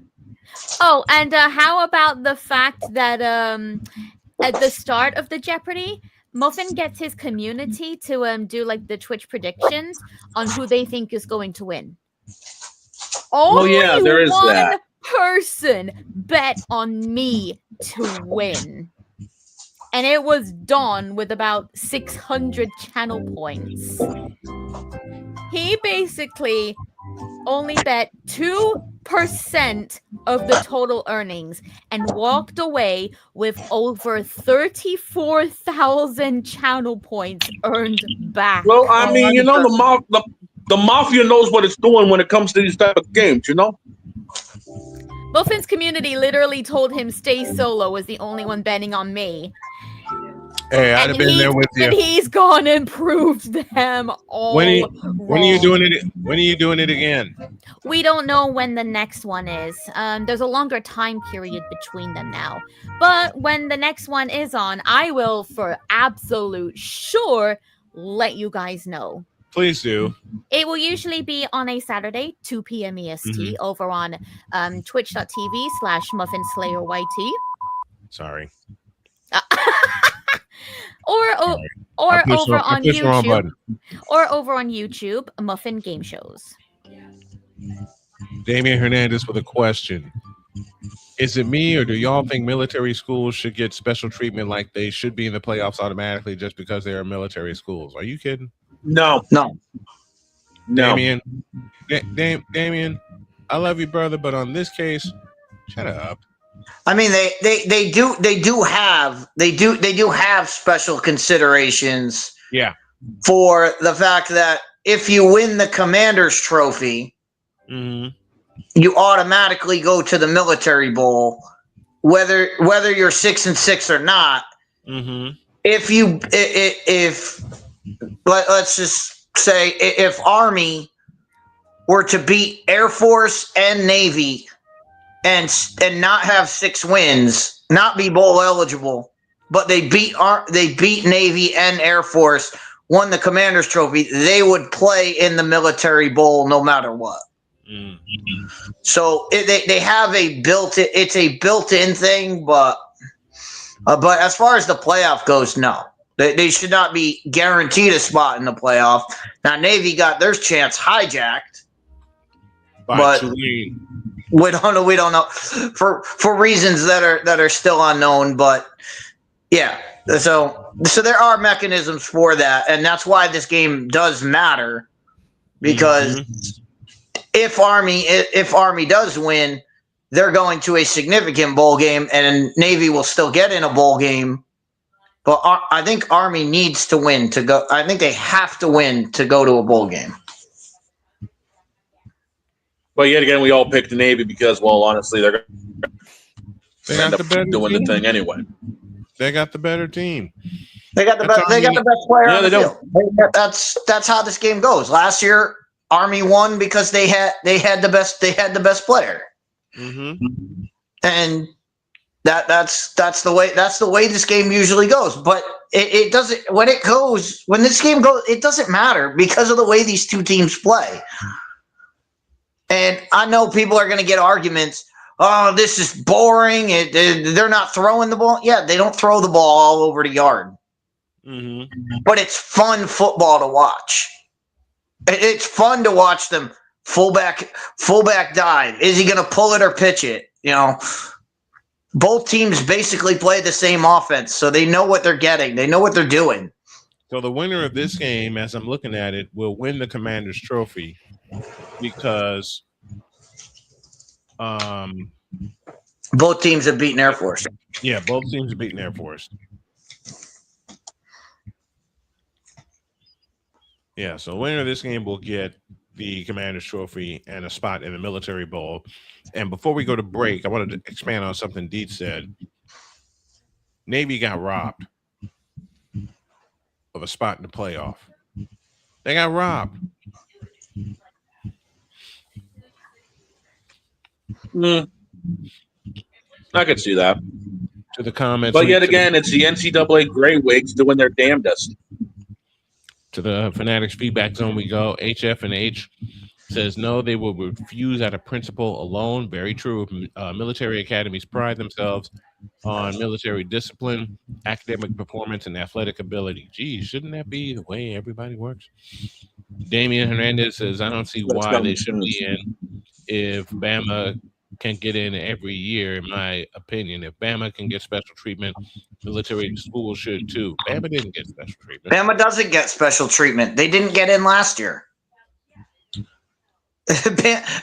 S5: Oh, and how about the fact that at the start of the Jeopardy, Muffin gets his community to do like the Twitch predictions on who they think is going to win. Only
S2: there is
S5: one
S2: that.
S5: person bet on me to win. And it was Dawn with about 600 channel points. He basically only bet 2 of the total earnings and walked away with over 34,000 channel points earned back.
S2: Well, I mean, you know, the mafia knows what it's doing when it comes to these type of games, you know?
S5: Muffin's community literally told him stay solo was the only one betting on me.
S3: Hey, I'd have been there with you.
S5: And he's gone and proved them all.
S3: When are you doing it? When are you doing it again?
S5: We don't know when the next one is. There's a longer time period between them now. But when the next one is on, I will for absolute sure let you guys know.
S3: Please do.
S5: It will usually be on a Saturday, 2 p.m. EST, over on twitch.tv/MuffinSlayerYT.
S3: Sorry.
S5: Or over on YouTube. Or over on YouTube, Muffin Game Shows.
S3: Damian Hernandez with a question. Is it me, or do y'all think military schools should get special treatment like they should be in the playoffs automatically just because they are military schools? Are you kidding?
S2: No.
S3: Damian, Damian, I love you, brother, but on this case, shut up.
S1: I mean, they do have special considerations.
S3: Yeah.
S1: For the fact that if you win the Commander's Trophy, you automatically go to the Military Bowl, whether you're 6-6 or not. Let's just say if Army were to beat Air Force and Navy and not have 6 wins, not be bowl eligible, but they beat Navy and Air Force, won the Commander's Trophy, they would play in the Military Bowl no matter what. So they have it's a built-in thing, but as far as the playoff goes, no. They should not be guaranteed a spot in the playoff. Now, Navy got their chance hijacked, but we don't know for reasons that are still unknown. But yeah, so there are mechanisms for that, and that's why this game does matter, because if Army does win, they're going to a significant bowl game, and Navy will still get in a bowl game. But I think Army needs to win to go. I think they have to win to go to a bowl game.
S2: But yet again, we all picked the Navy because, well, honestly, they're end up doing the thing anyway.
S3: They got the better team.
S1: They got the best. They got the best player on the field. That's how this game goes. Last year, Army won because they had the best. They had the best player. And that's the way this game usually goes. But it doesn't when this game goes, it doesn't matter because of the way these two teams play. And I know people are going to get arguments. Oh, this is boring. They're not throwing the ball. Yeah, they don't throw the ball all over the yard. But it's fun football to watch. It's fun to watch them fullback dive. Is he going to pull it or pitch it? You know, both teams basically play the same offense, so they know what they're getting. They know what they're doing.
S3: So the winner of this game, as I'm looking at it, will win the Commander's Trophy because
S1: both teams have beaten Air Force.
S3: Yeah, both teams have beaten Air Force. Yeah, so the winner of this game will get the Commander's Trophy and a spot in the Military Bowl. And before we go to break, I wanted to expand on something Deet said. Navy got robbed of a spot in the playoff. They got robbed.
S2: I could see that.
S3: To the comments.
S2: But yet again, it's the NCAA Grey Wigs doing their damnedest.
S3: To the Fanatics feedback zone we go. HF and H says no, they will refuse out of principle alone. Very true. Military academies pride themselves on military discipline, academic performance, and athletic ability. Geez, shouldn't that be the way everybody works? Damian Hernandez says, I don't see why they should be in if Bama can get in every year, in my opinion. If Bama can get special treatment, military schools should too. Bama didn't get special treatment.
S1: Bama doesn't get special treatment. They didn't get in last year.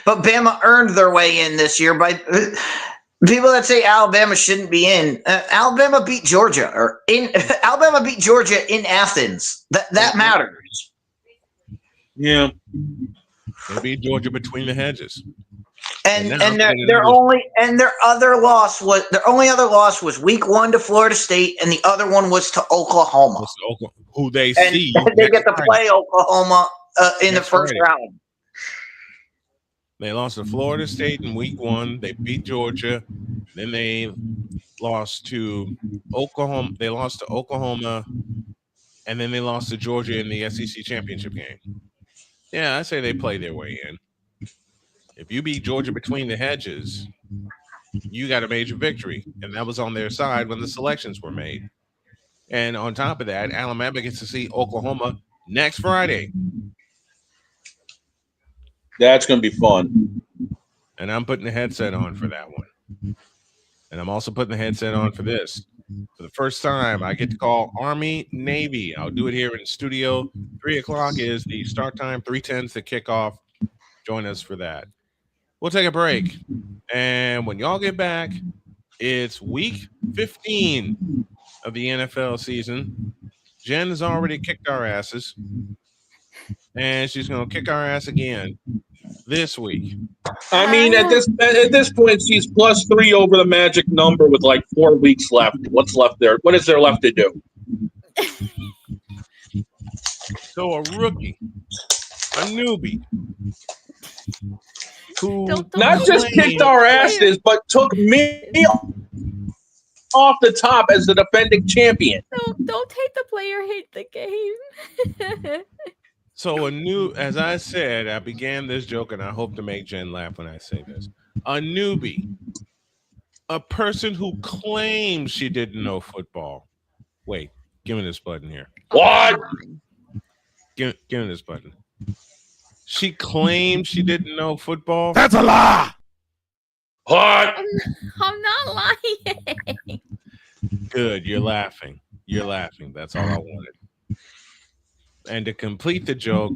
S1: but Bama earned their way in this year by people that say Alabama shouldn't be in. Alabama beat Georgia, Alabama beat Georgia in Athens. That matters.
S2: Yeah,
S3: they beat Georgia between the hedges.
S1: And their only other loss was week 1 to Florida State, and the other one was to Oklahoma.
S3: Who they
S1: and
S3: see.
S1: They get to play Oklahoma in the first round.
S3: They lost to Florida State in week 1. They beat Georgia. Then they lost to Oklahoma. They lost to Oklahoma. And then they lost to Georgia in the SEC championship game. Yeah, I say they play their way in. If you beat Georgia between the hedges, you got a major victory. And that was on their side when the selections were made. And on top of that, Alabama gets to see Oklahoma next Friday.
S2: That's going to be fun.
S3: And I'm putting the headset on for that one. And I'm also putting the headset on for this. For the first time, I get to call Army, Navy. I'll do it here in the studio. 3 o'clock is the start time. 3:10 is the kickoff. Join us for that. We'll take a break. And when y'all get back, it's week 15 of the NFL season. Jen has already kicked our asses. And she's going to kick our ass again this week.
S2: I mean, at this point, she's +3 over the magic number with like 4 weeks left. What's left there? What is there left to do?
S3: So a rookie, a newbie, who
S2: not just kicked our asses, but took me off the top as the defending champion.
S5: Don't hate the player, hate the game.
S3: So as I said, I began this joke, and I hope to make Jen laugh when I say this. A newbie, a person who claims she didn't know football. Wait, give me this button here.
S2: What?
S3: Give me this button. She claims she didn't know football.
S9: That's a lie.
S2: What?
S5: I'm not lying.
S3: Good, you're laughing. You're laughing. That's all I wanted. And to complete the joke,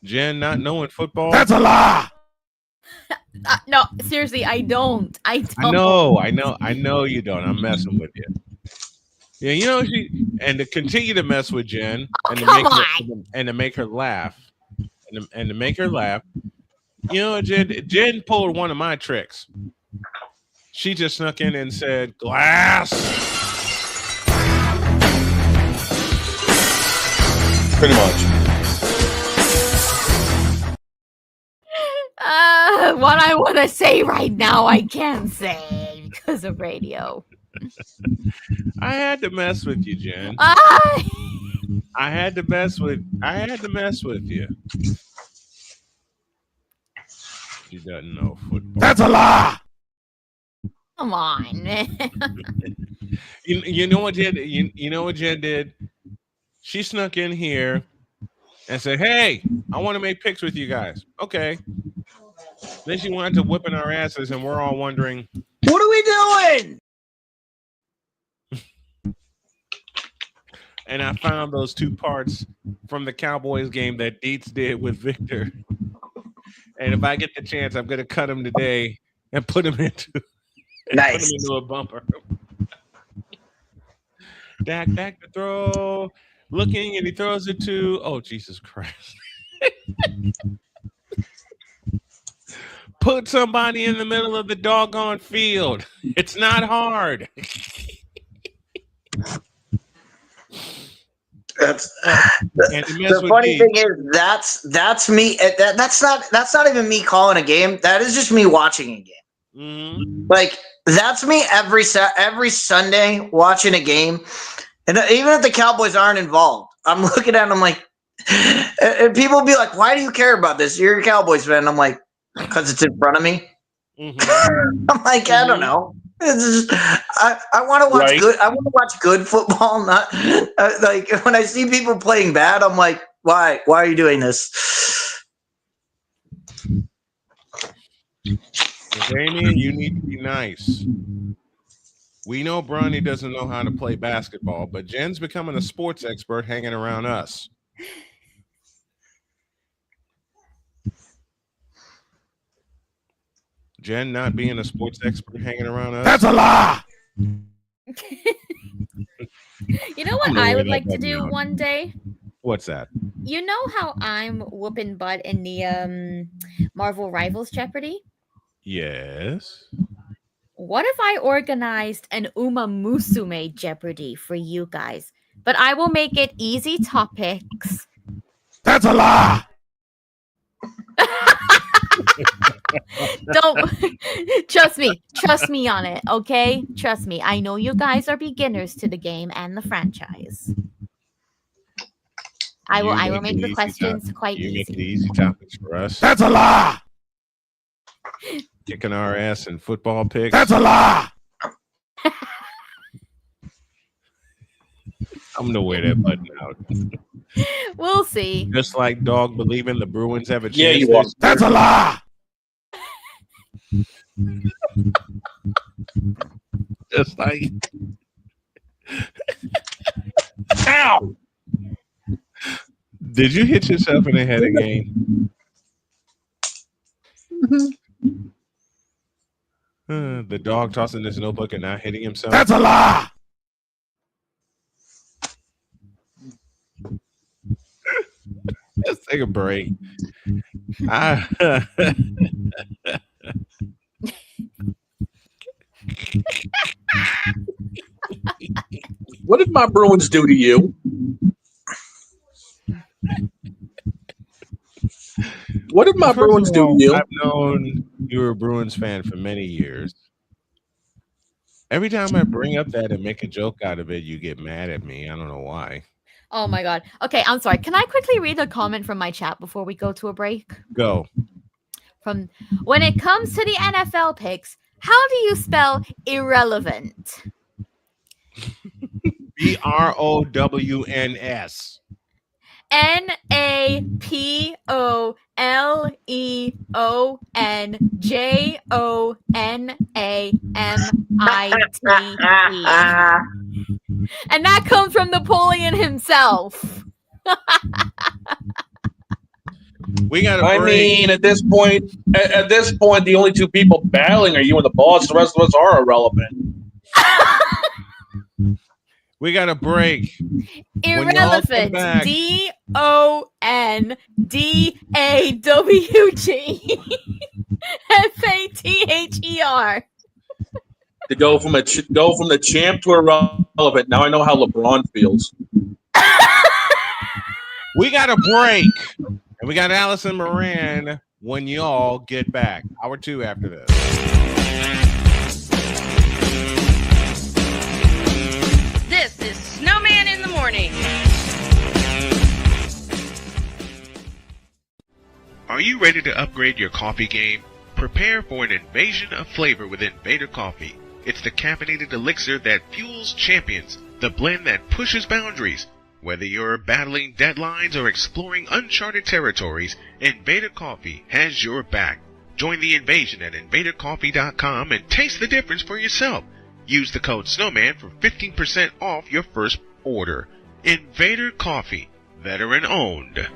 S3: Jen not knowing football.
S9: That's a lie.
S5: No, seriously, I don't. I
S3: know you don't. I'm messing with you. Yeah, you know and to continue to mess with Jen and to make her laugh, and to make her laugh, you know, Jen pulled one of my tricks. She just snuck in and said, "Glass."
S2: Pretty much.
S5: What I want to say right now, I can't say because of radio.
S3: I had to mess with you, Jen. I had to mess with you. She doesn't know football.
S9: That's a lie.
S5: Come on, man.
S3: You know what Jen? You know what Jen did? She snuck in here and said, "Hey, I want to make picks with you guys." Okay. Then she wanted to whipping our asses, and we're all wondering,
S1: what are we doing?
S3: And I found those 2 parts from the Cowboys game that Dietz did with Victor. And if I get the chance, I'm going to cut him today and put him into a bumper. Dak to throw. Looking, and he throws it to, oh, Jesus Christ. Put somebody in the middle of the doggone field. It's not hard.
S1: The funny thing is that's me. That's not even me calling a game. That is just me watching a game.
S3: Mm-hmm.
S1: Like that's me every Sunday watching a game. And even if the Cowboys aren't involved, I'm looking at them like, and people will be like, "Why do you care about this? You're a Cowboys fan." I'm like, "Because it's in front of me." Mm-hmm. I'm like, I don't know. It's just, I want to watch good. I want to watch good football. Not like when I see people playing bad, I'm like, why? Why are you doing this?
S3: Damien, you need to be nice. We know Bronny doesn't know how to play basketball, but Jen's becoming a sports expert hanging around us. Jen not being a sports expert hanging around us.
S9: That's a lie.
S5: You know what I would like to do one day?
S3: What's that?
S5: You know how I'm whooping butt in the Marvel Rivals Jeopardy?
S3: Yes.
S5: What if I organized an Uma Musume Jeopardy for you guys? But I will make it easy topics.
S9: That's a lie.
S5: Don't trust me on it, okay? Trust me. I know you guys are beginners to the game and the franchise. I will make the questions quite easy.
S3: You make the easy topics for us.
S9: That's a lie.
S3: Kicking our ass in football picks.
S9: That's a lie.
S3: I'm gonna wear that button out.
S5: We'll see.
S3: Just like dog believing the Bruins have a chance.
S2: Yeah, you are.
S9: That's a lie.
S3: Just like.
S2: Ow!
S3: Did you hit yourself in the head again? The dog tossing his notebook and not hitting himself.
S9: That's a lie.
S3: Let's take a break.
S2: What did my Bruins do to you? What did my Bruins do to you?
S3: I've known you were a Bruins fan for many years. Every time I bring up that and make a joke out of it, you get mad at me. I don't know why.
S5: Oh my god. Okay, I'm sorry. Can I quickly read a comment from my chat before we go to a break?
S3: Go.
S5: From when it comes to the NFL picks, how do you spell irrelevant?
S3: BROWNS.
S5: NAPOLEONAMITE. And that comes from Napoleon himself.
S3: We got.
S2: I mean, at this point, the only two people battling are you and the boss. The rest of us are irrelevant.
S3: We got a break.
S5: Irrelevant. DONDAWGFATHER.
S2: To go from the champ to irrelevant. Now I know how LeBron feels.
S3: We got a break. And we got Allison Moran when y'all get back. Hour 2 after this.
S12: This is Snowman in the Morning.
S8: Are you ready to upgrade your coffee game? Prepare for an invasion of flavor with Invader Coffee. It's the caffeinated elixir that fuels champions, the blend that pushes boundaries. Whether you're battling deadlines or exploring uncharted territories, Invader Coffee has your back. Join the invasion at invadercoffee.com and taste the difference for yourself. Use the code SNOWMAN for 15% off your first order. Invader Coffee, veteran owned.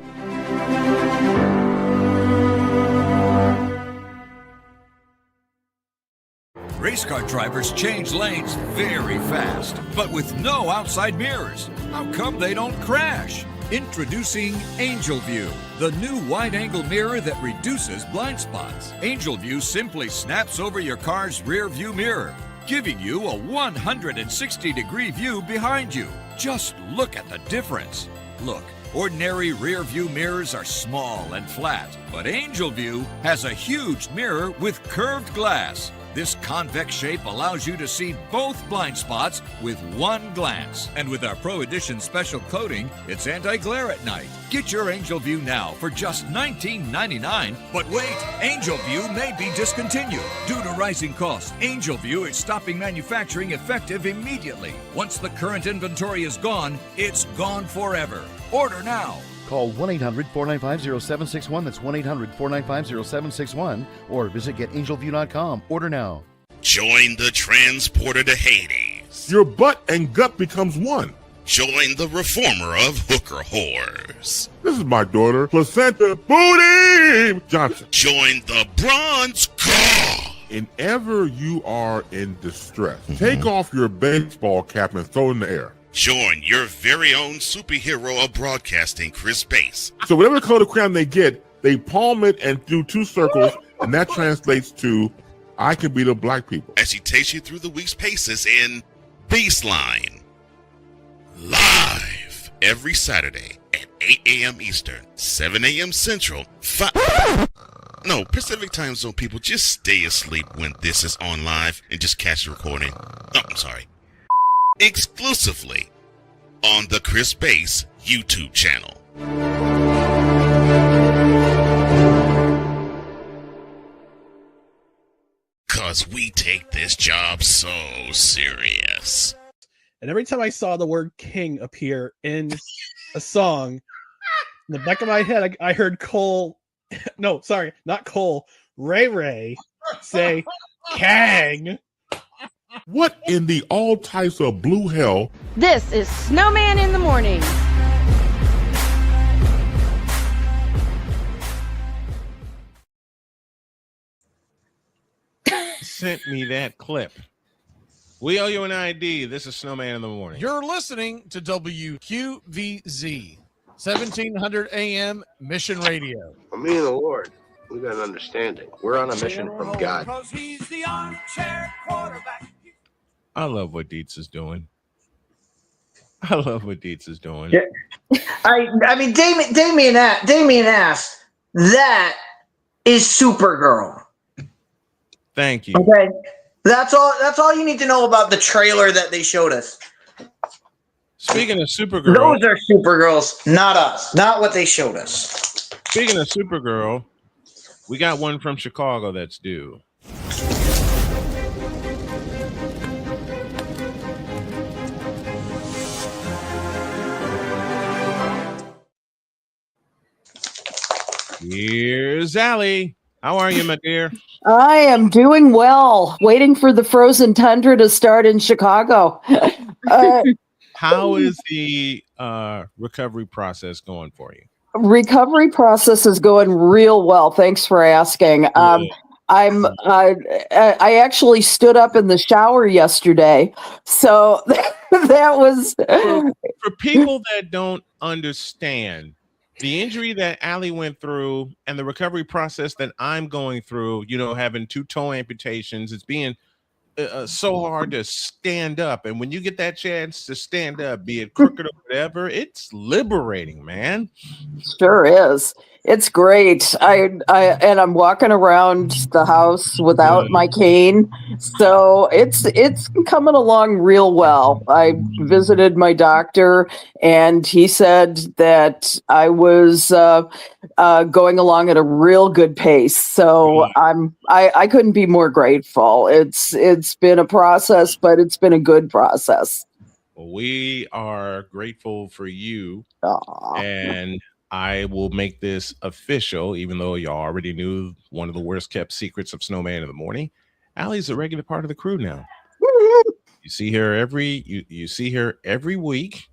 S13: Race car drivers change lanes very fast, but with no outside mirrors. How come they don't crash? Introducing Angel View, the new wide-angle mirror that reduces blind spots. Angel View simply snaps over your car's rear view mirror, giving you a 160-degree view behind you. Just look at the difference. Look, ordinary rear view mirrors are small and flat, but Angel View has a huge mirror with curved glass. This convex shape allows you to see both blind spots with one glance. And with our Pro Edition special coating, it's anti-glare at night. Get your Angel View now for just $19.99. But wait, Angel View may be discontinued. Due to rising costs, Angel View is stopping manufacturing effective immediately. Once the current inventory is gone, it's gone forever. Order now.
S14: Call 1-800-495-0761. That's 1-800-495-0761. Or visit GetAngelView.com. Order now.
S15: Join the transporter to Hades.
S9: Your butt and gut becomes one.
S15: Join the reformer of hooker whores.
S9: This is my daughter, Placenta Booty Johnson.
S15: Join the bronze god
S9: Whenever you are in distress, take off your baseball cap and throw it in the air.
S15: Join your very own superhero of broadcasting, Chris Bass.
S9: So whatever color crayon they get, they palm it and do 2 circles, and that translates to, I can beat up black people.
S15: As he takes you through the week's paces in Baseline. Live every Saturday at 8 a.m. Eastern, 7 a.m. Central, Pacific Time Zone people, just stay asleep when this is on live and just catch the recording. Exclusively on the Chris Bass YouTube channel. Cause we take this job so serious.
S16: And every time I saw the word king appear in a song, in the back of my head, I heard Ray Ray say, Kang.
S9: What in the all types of blue hell?
S12: This is Snowman in the Morning.
S3: Sent me that clip. We owe you an ID. This is Snowman in the Morning.
S17: You're listening to WQVZ, 1700 AM Mission Radio.
S18: For me and the Lord, we got an understanding. We're on a mission from God.
S4: He's the armchair quarterback.
S3: I love what Dietz is doing. I
S1: Yeah. I mean, Damien asked, that is Supergirl.
S3: Thank you.
S1: Okay. That's all you need to know about the trailer that they showed us.
S3: Speaking of Supergirl.
S1: Those are Supergirls, not us. Not what they showed us.
S3: Speaking of Supergirl, we got one from Chicago that's due. Here's Allie. How are you, my dear?
S19: I am doing well. Waiting for the frozen tundra to start in Chicago.
S3: How is the recovery process going for you?
S19: Recovery process is going real well. Thanks for asking. I actually stood up in the shower yesterday, so that was
S3: for people that don't understand. The injury that Allie went through and the recovery process that I'm going through, having 2 toe amputations, it's being so hard to stand up. And when you get that chance to stand up, be it crooked or whatever, it's liberating, man.
S19: Sure is. It's great. I'm walking around the house without my cane, so it's coming along real well. I visited my doctor, and he said that I was going along at a real good pace. So I couldn't be more grateful. It's been a process, but it's been a good process.
S3: Well, we are grateful for you.
S19: Aww.
S3: And I will make this official, even though you already knew one of the worst kept secrets of Snowman in the Morning. Allie's a regular part of the crew now. You see her you see her every week,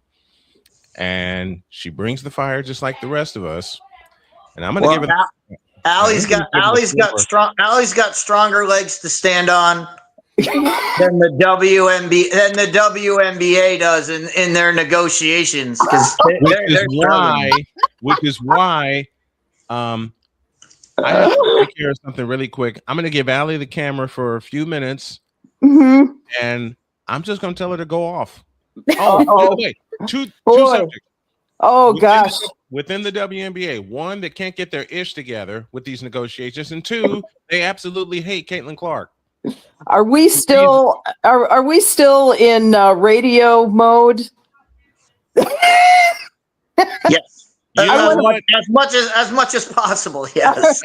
S3: and she brings the fire just like the rest of us. And I'm gonna give it.
S1: Allie's got stronger legs to stand on than the WNBA does in their negotiations,
S3: which is why I have to take care of something really quick. I'm going to give Allie the camera for a few minutes, and I'm just going to tell her to go off. Oh, by the way, two subjects.
S19: Oh, gosh.
S3: Within the WNBA, one, that can't get their ish together with these negotiations, and two, they absolutely hate Caitlin Clark.
S19: Are we still in radio mode?
S1: Yes. As much as possible. Yes.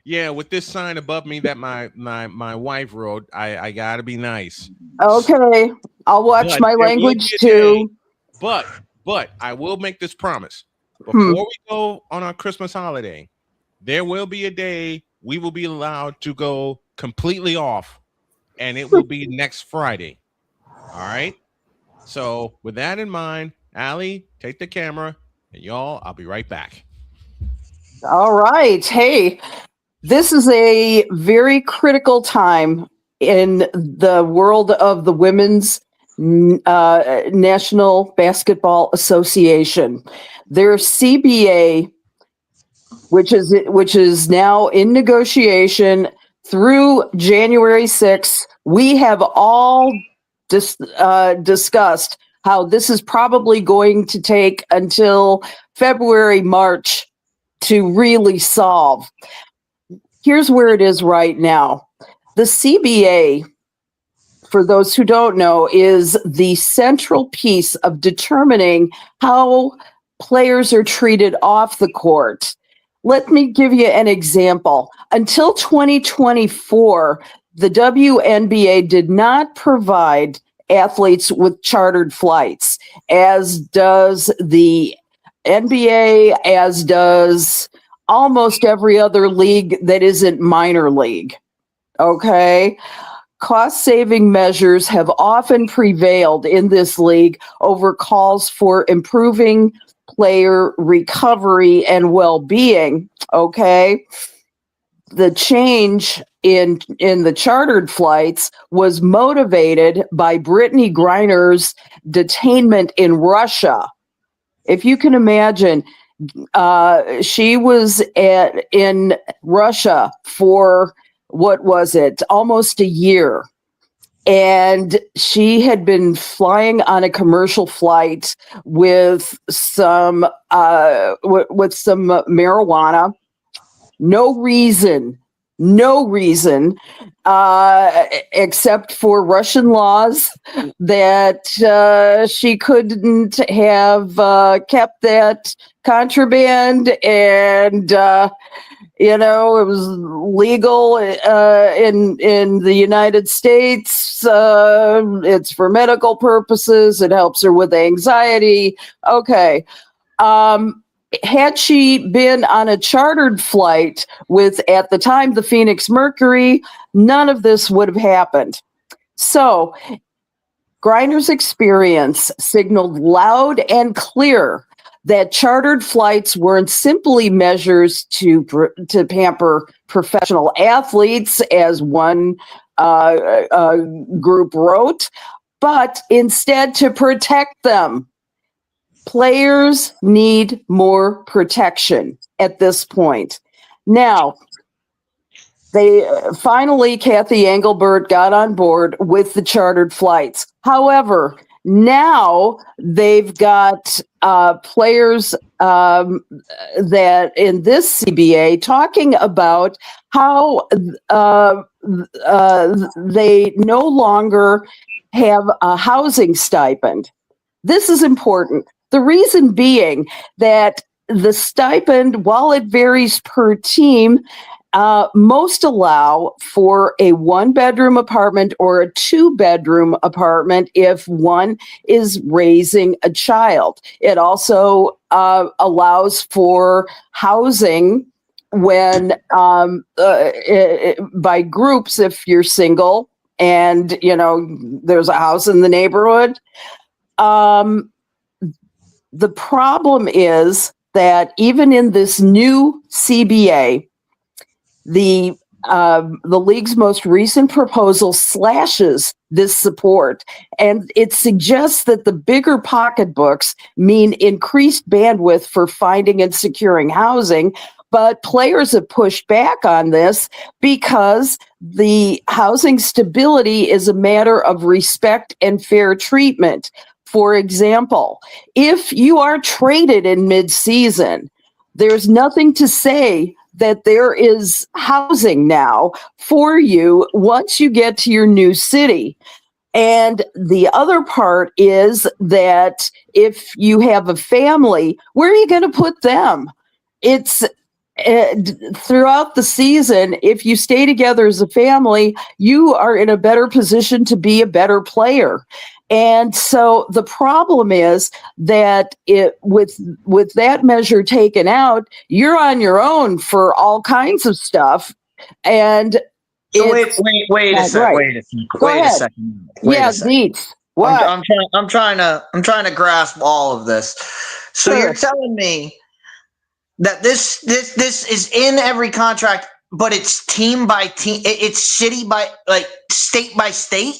S3: With this sign above me that my wife wrote, I gotta be nice.
S19: Okay, I'll watch my language too.
S3: But I will make this promise. Before we go on our Christmas holiday, there will be a day we will be allowed to go completely off, and it will be next Friday. All right. So with that in mind, Allie, take the camera, and y'all, I'll be right back.
S19: All right. Hey, This is a very critical time in the world of the Women's National Basketball Association. Their CBA, which is now in negotiation through January 6th, we have all discussed how this is probably going to take until February, March to really solve. Here's where it is right now. The CBA, for those who don't know, is the central piece of determining how players are treated off the court. Let me give you an example. Until 2024, the WNBA did not provide athletes with chartered flights, as does the NBA, as does almost every other league that isn't minor league. Okay? Cost-saving measures have often prevailed in this league over calls for improving player recovery and well-being. Okay? The change in the chartered flights was motivated by Brittany Griner's detainment in Russia. If you can imagine, she was in Russia for, what was it, almost a year. And she had been flying on a commercial flight with some marijuana. No reason, except for Russian laws that she couldn't have kept that contraband, and it was legal in the United States. It's for medical purposes. It helps her with anxiety. Okay. Had she been on a chartered flight with, at the time, the Phoenix Mercury, none of this would have happened. So Griner's experience signaled loud and clear that chartered flights weren't simply measures to pamper professional athletes, as one group wrote, but instead to protect them. Players need more protection at this point. Now, finally, Kathy Engelbert got on board with the chartered flights. However, now they've got players that in this CBA talking about how they no longer have a housing stipend. This is important. The reason being that the stipend, while it varies per team, most allow for a 1-bedroom apartment or a 2-bedroom apartment if one is raising a child. It also allows for housing when by groups if you're single and there's a house in the neighborhood. The problem is that even in this new CBA, the league's most recent proposal slashes this support, and it suggests that the bigger pocketbooks mean increased bandwidth for finding and securing housing. But players have pushed back on this because the housing stability is a matter of respect and fair treatment. For example, if you are traded in mid-season, there's nothing to say that there is housing now for you once you get to your new city. And the other part is that if you have a family, where are you going to put them? It's throughout the season, if you stay together as a family, you are in a better position to be a better player. And so the problem is that with that measure taken out, you're on your own for all kinds of stuff. And
S1: so wait a second. What? I'm trying to grasp all of this. So You're telling me that this is in every contract it's team by team. It's city by state by state.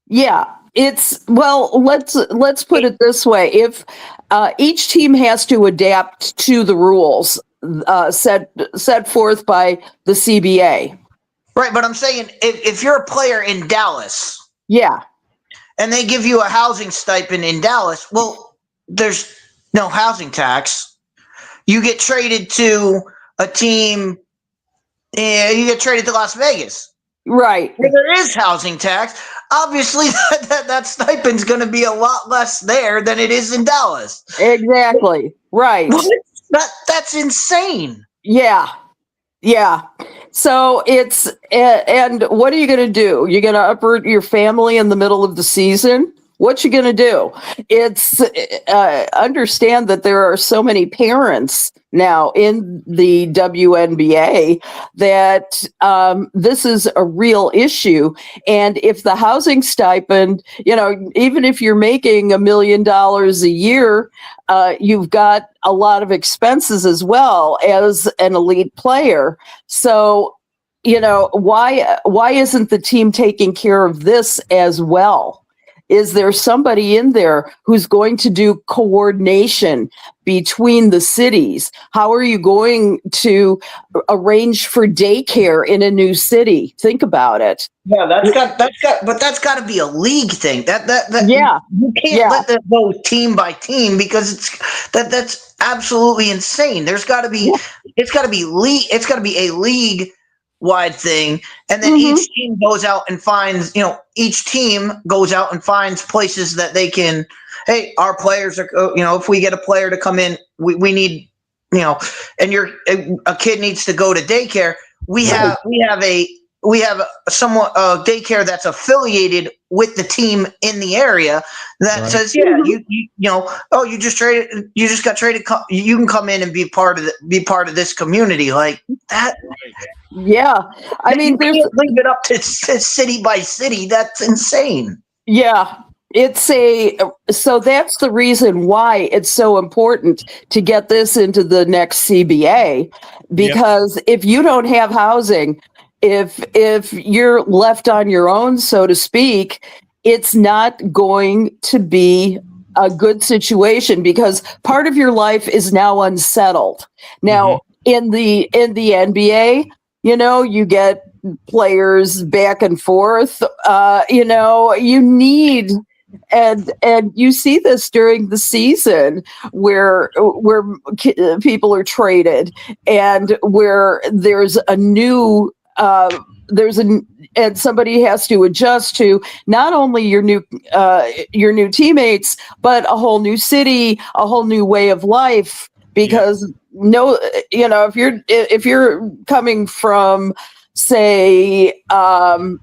S19: Yeah, let's put it this way: if each team has to adapt to the rules set forth by the CBA.
S1: Right, but I'm saying if you're a player in Dallas,
S19: yeah,
S1: and they give you a housing stipend in Dallas, well, there's no housing tax. You get traded to a team. You get traded to Las Vegas,
S19: right?
S1: Where there is housing tax. Obviously, that stipend's going to be a lot less there than it is in Dallas.
S19: Exactly. Right.
S1: That's insane.
S19: Yeah. So it's and what are you going to do? You're going to uproot your family in the middle of the season? What you going to do? It's understand that there are so many parents now in the WNBA that this is a real issue. And if the housing stipend, even if you're making $1 million a year, you've got a lot of expenses as well as an elite player. So, why isn't the team taking care of this as well? Is there somebody in there who's going to do coordination between the cities? How are you going to arrange for daycare in a new city? Think about it.
S1: Yeah, that's got to be a league thing. That
S19: yeah,
S1: you can't let that go team by team because that's absolutely insane. There's got to be it's got to be a league wide thing, and then each team goes out and finds places that they can, hey, our players are, if we get a player to come in, we need, and a kid needs to go to daycare, we have a daycare that's affiliated with the team in the area that says, you just got traded. You can come in and be part of this community like that.
S19: Yeah. I mean,
S1: leave it up to city by city. That's insane.
S19: Yeah. So that's the reason why it's so important to get this into the next CBA, because if you don't have housing, if you're left on your own, so to speak, it's not going to be a good situation because part of your life is now unsettled. Now, in the NBA, you get players back and forth. You need, and you see this during the season where people are traded and where there's a new. And somebody has to adjust to not only your new teammates, but a whole new city, a whole new way of life. Because if you're coming from say like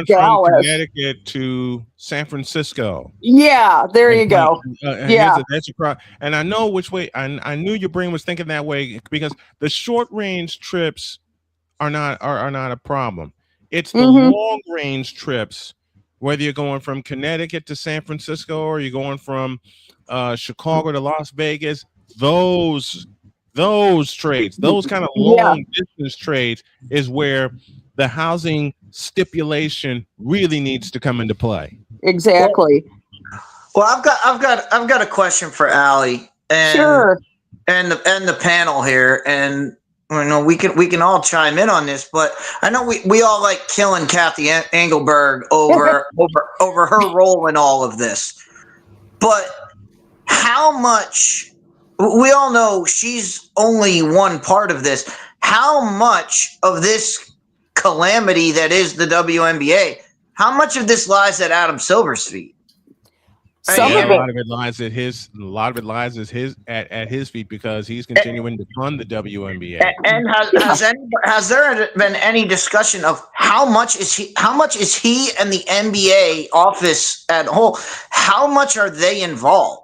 S19: Dallas,
S3: Connecticut to San Francisco.
S19: Yeah, there you go.
S3: That's your problem. And I know which way. I knew your brain was thinking that way because the short range trips are not a problem. It's the long range trips, whether you're going from Connecticut to San Francisco or you're going from Chicago to Las Vegas. Those trades, those kind of long distance trades, is where the housing stipulation really needs to come into play.
S19: Exactly.
S1: Well, I've got a question for Allie and the panel here, and we can all chime in on this, but I know we all like killing Kathy Engelberg over her role in all of this. But how much, we all know she's only one part of this. How much of this calamity that is the WNBA, how much of this lies at Adam Silver's feet?
S3: A lot of it lies at his feet because he's continuing to fund the WNBA.
S1: And has there been any discussion of how much is he and the NBA office at whole? How much are they involved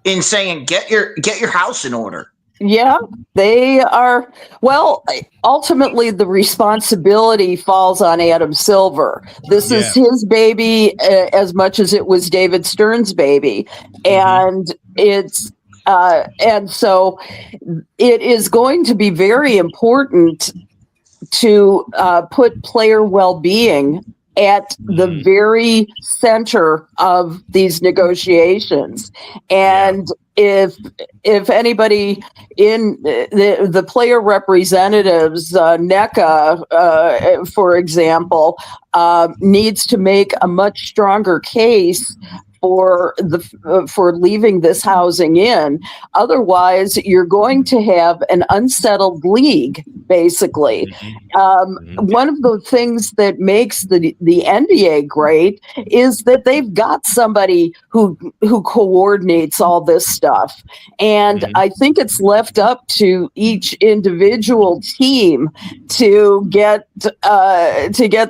S1: in saying get your house in order?
S19: Yeah, they are. Well, ultimately, the responsibility falls on Adam Silver. This is his baby as much as it was David Stern's baby. And it's And so it is going to be very important to put player well-being at the very center of these negotiations. And if anybody in the player representatives, NECA, for example, needs to make a much stronger case for leaving this housing in. Otherwise, you're going to have an unsettled league, basically. One of the things that makes the NBA great is that they've got somebody who coordinates all this stuff. And I think it's left up to each individual team to get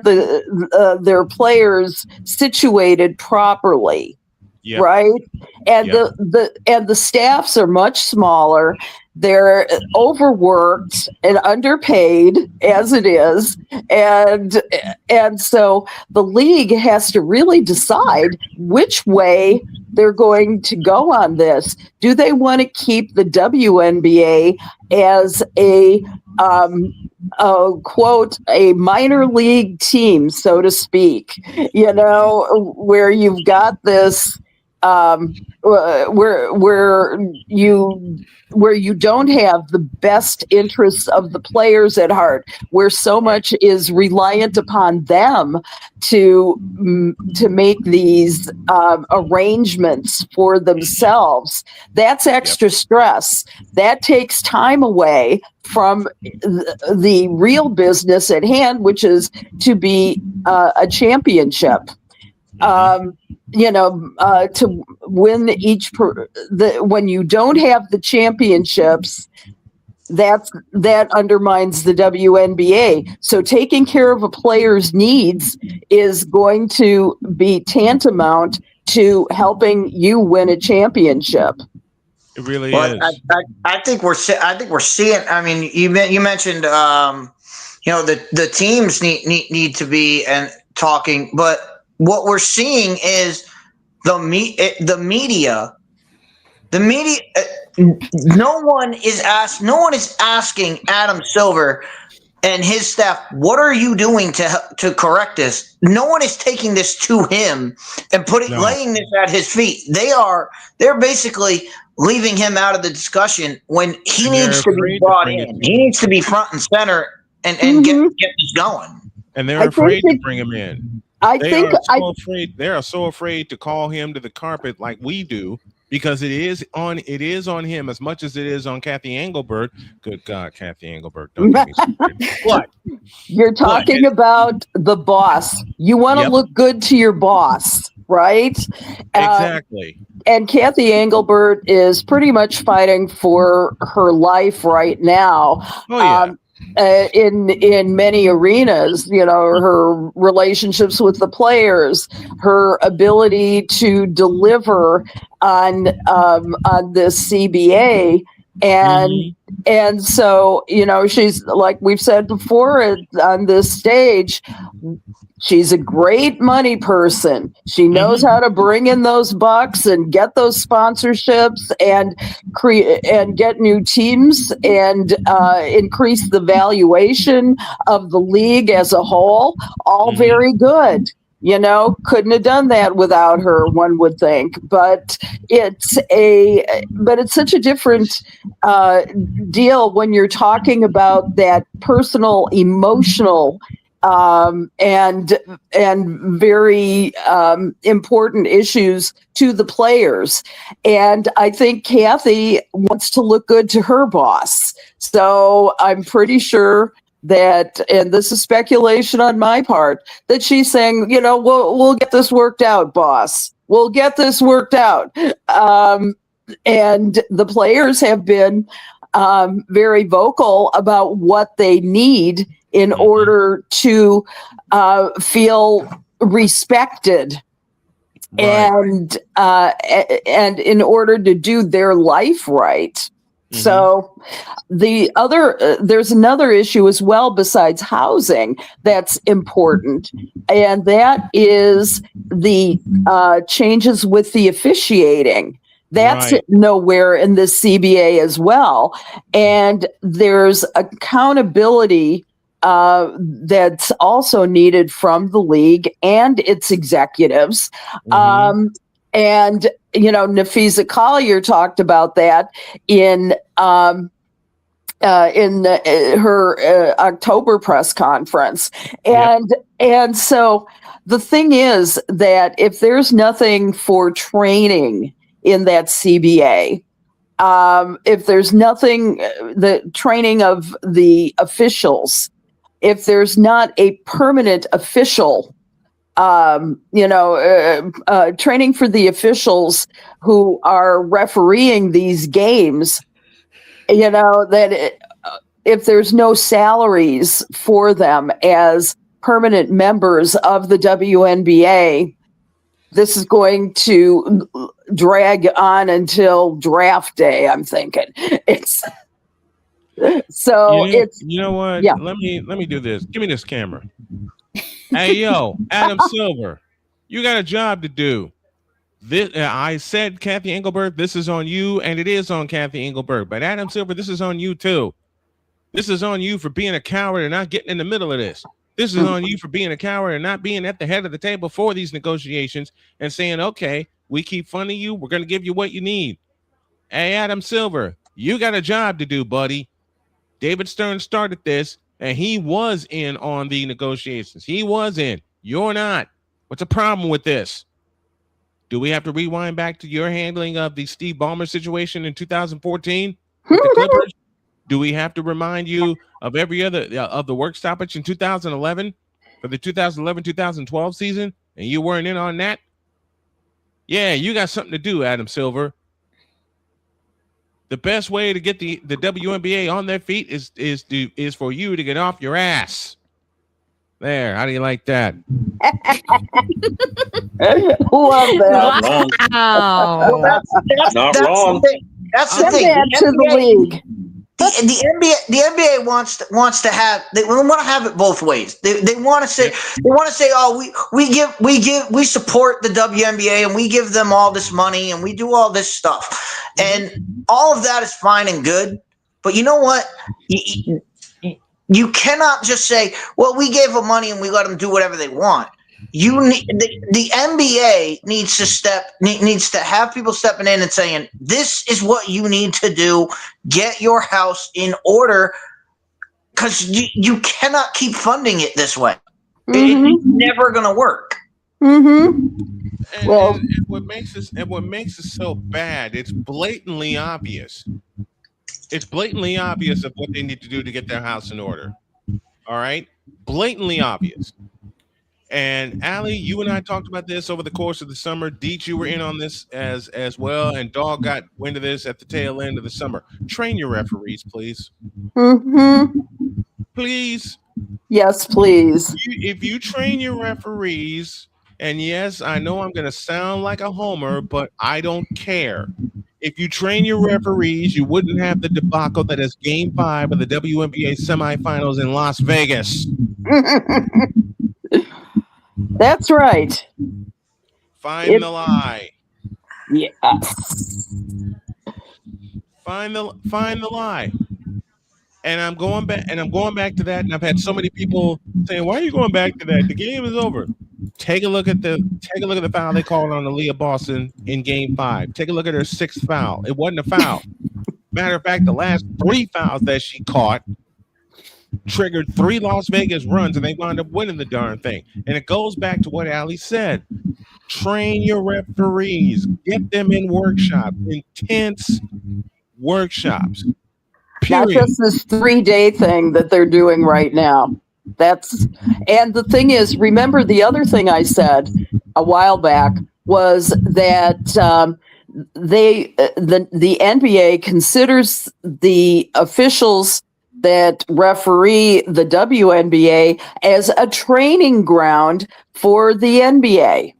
S19: their players situated properly.
S3: Yep.
S19: Right. And the staffs are much smaller. They're overworked and underpaid as it is. And so the league has to really decide which way they're going to go on this. Do they want to keep the WNBA as a quote, a minor league team, so to speak, where you've got this where you don't have the best interests of the players at heart, where so much is reliant upon them to make these arrangements for themselves. That's extra stress. That takes time away from the real business at hand, which is to be a championship. To win when you don't have the championships, that undermines the WNBA. So taking care of a player's needs is going to be tantamount to helping you win a championship.
S3: It really is.
S1: I think we're seeing. I mean, you mentioned the teams need to be and talking, but what we're seeing is the media. No one is asking Adam Silver and his staff, what are you doing to correct this? No one is taking this to him and laying this at his feet. They're basically leaving him out of the discussion when he needs to be brought in. He needs to be front and center and get this going.
S3: And they're afraid to bring him in. They are so afraid to call him to the carpet like we do, because it is on him as much as it is on Kathy Engelbert. Good God, Kathy Engelbert. Don't get me started. What?
S19: You're talking about the boss. You want to look good to your boss, right?
S3: Exactly.
S19: And Kathy Engelbert is pretty much fighting for her life right now.
S3: Oh, yeah.
S19: In many arenas, her relationships with the players, her ability to deliver on this CBA, and so she's, like we've said before on this stage, she's a great money person. She knows how to bring in those bucks and get those sponsorships and create and get new teams and increase the valuation of the league as a whole. All very good. Couldn't have done that without her, one would think. But it's such a different deal when you're talking about that personal, emotional, and very important issues to the players. And I think Kathy wants to look good to her boss. So I'm pretty sure that, and this is speculation on my part, that she's saying, we'll get this worked out, boss. We'll get this worked out. And the players have been very vocal about what they need in order to feel respected, and in order to do their life right. So there's another issue as well besides housing that's important, and that is the changes with the officiating. That's
S3: Right.
S19: nowhere in this CBA as well. And there's accountability that's also needed from the league and its executives. And, you know, Nafisa Collier talked about that in her October press conference. And so the thing is that if there's nothing for training in that CBA, if there's nothing, the training of the officials, if there's not a permanent official, training for the officials who are refereeing these games, you know, if there's no salaries for them as permanent members of the WNBA, this is going to drag on until draft day, I'm thinking. It's so
S3: you know what?
S19: Yeah.
S3: Let me do this. Give me this camera. Hey yo, Adam Silver, you got a job to do. This I said, Kathy Engelberg, this is on you, and it is on Kathy Engelberg. But Adam Silver, this is on you too. This is on you for being a coward and not getting in the middle of this. This is on you for being a coward and not being at the head of the table for these negotiations and saying, okay, we keep funding you. We're going to give you what you need. Hey, Adam Silver, you got a job to do, buddy. David Stern started this, and he was in on the negotiations. He was in. You're not. What's the problem with this? Do we have to rewind back to your handling of the Steve Ballmer situation in 2014 with the Clippers? Do we have to remind you of every other of the work stoppage in 2011 for the 2011-2012 season, and you weren't in on that? Yeah, you got something to do, Adam Silver. The best way to get the WNBA on their feet is for you to get off your ass. There, how do you like that?
S19: Love that.
S2: Wrong. Not wrong.
S1: That's the thing.
S19: To the league.
S1: The NBA wants to have, they want to have it both ways. They want to say oh, we support the WNBA and we give them all this money and we do all this stuff, and all of that is fine and good. But you know what? You cannot just say, well, we gave them money and we let them do whatever they want. You need the NBA needs to have people stepping in and saying, this is what you need to do. Get your house in order, because you cannot keep funding it this way. It's never going to work.
S3: And what makes it so bad, it's blatantly obvious. It's blatantly obvious of what they need to do to get their house in order. All right? Blatantly obvious. And Allie, you and I talked about this over the course of the summer. Deech, you were in on this as well. And Dog got wind of this at the tail end of the summer. Train your referees, please. Please.
S19: Yes, please.
S3: If you train your referees, and yes, I know I'm going to sound like a homer, but I don't care. If you train your referees, you wouldn't have the debacle that is Game 5 of the WNBA semifinals in Las Vegas.
S19: That's right.
S3: Find the lie.
S19: Yes.
S3: Find the lie. And I'm going back to that. And I've had so many people saying, "Why are you going back to that? The game is over." Take a look at the foul they called on Aaliyah Boston in Game 5. Take a look at her 6th foul. It wasn't a foul. Matter of fact, the last 3 fouls that she caught triggered 3 Las Vegas runs, and they wound up winning the darn thing. And it goes back to what Allie said. Train your referees. Get them in workshops, intense workshops. Period.
S19: Not just this 3-day thing that they're doing right now. And the thing is, remember the other thing I said a while back was that the NBA considers the officials that referee the WNBA as a training ground for the NBA.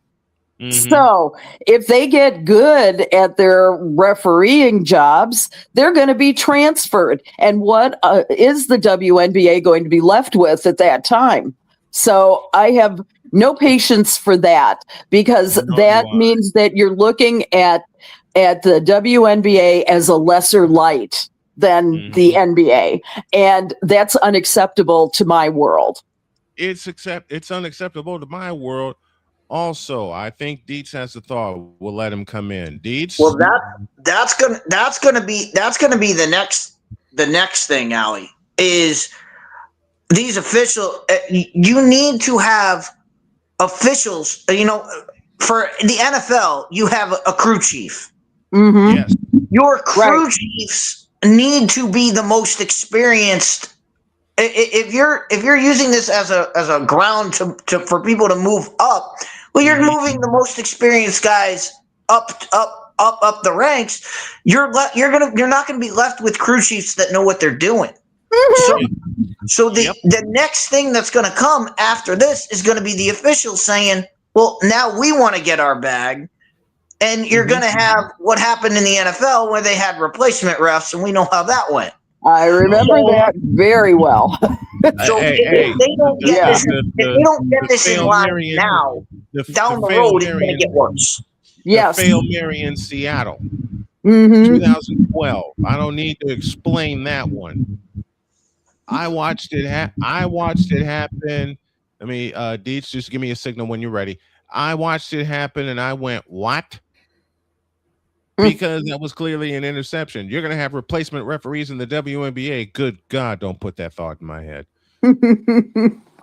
S19: So if they get good at their refereeing jobs, they're going to be transferred. And what is the WNBA going to be left with at that time? So I have no patience for that, because that means that you're looking at at the WNBA as a lesser light than the NBA, and that's unacceptable to my world.
S3: It's unacceptable to my world. Also, I think Dietz has a thought. We'll let him come in. Dietz.
S1: Well, that's gonna be the next thing, Allie, is these official. You need to have officials. For the NFL, you have a crew chief.
S3: Yes.
S1: Your crew chiefs need to be the most experienced. If you're using this as a ground for people to move up, well, you're moving the most experienced guys up the ranks. You're not going to be left with crew chiefs that know what they're doing. So the next thing that's going to come after this is going to be the officials saying, well, now we want to get our bag. And you're going to have what happened in the NFL where they had replacement refs, and we know how that went.
S19: I remember that very well.
S1: So if they don't get this in line now, down the road it's going to get worse.
S19: Yes.
S3: The Fail Mary in Seattle, 2012. I don't need to explain that one. I watched it happen. Let me, Deets, just give me a signal when you're ready. I watched it happen, and I went, what? Because that was clearly an interception. You're going to have replacement referees in the WNBA. Good God, don't put that thought in my head.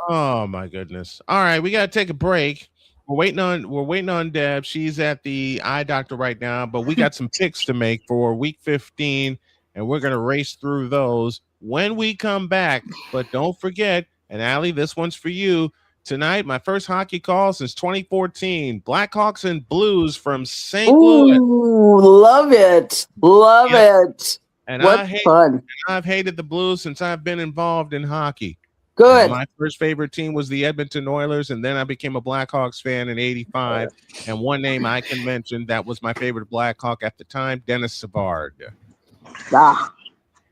S3: Oh, my goodness. All right, we got to take a break. We're waiting on Deb. She's at the eye doctor right now, but we got some picks to make for week 15, and we're going to race through those when we come back. But don't forget, and Allie, this one's for you. Tonight, my first hockey call since 2014. Blackhawks and Blues from St. Louis.
S19: Love it. Love it.
S3: And
S19: what fun.
S3: I've hated the Blues since I've been involved in hockey.
S19: Good.
S3: And my first favorite team was the Edmonton Oilers, and then I became a Blackhawks fan in '85. And one name I can mention that was my favorite Blackhawk at the time, Dennis Savard.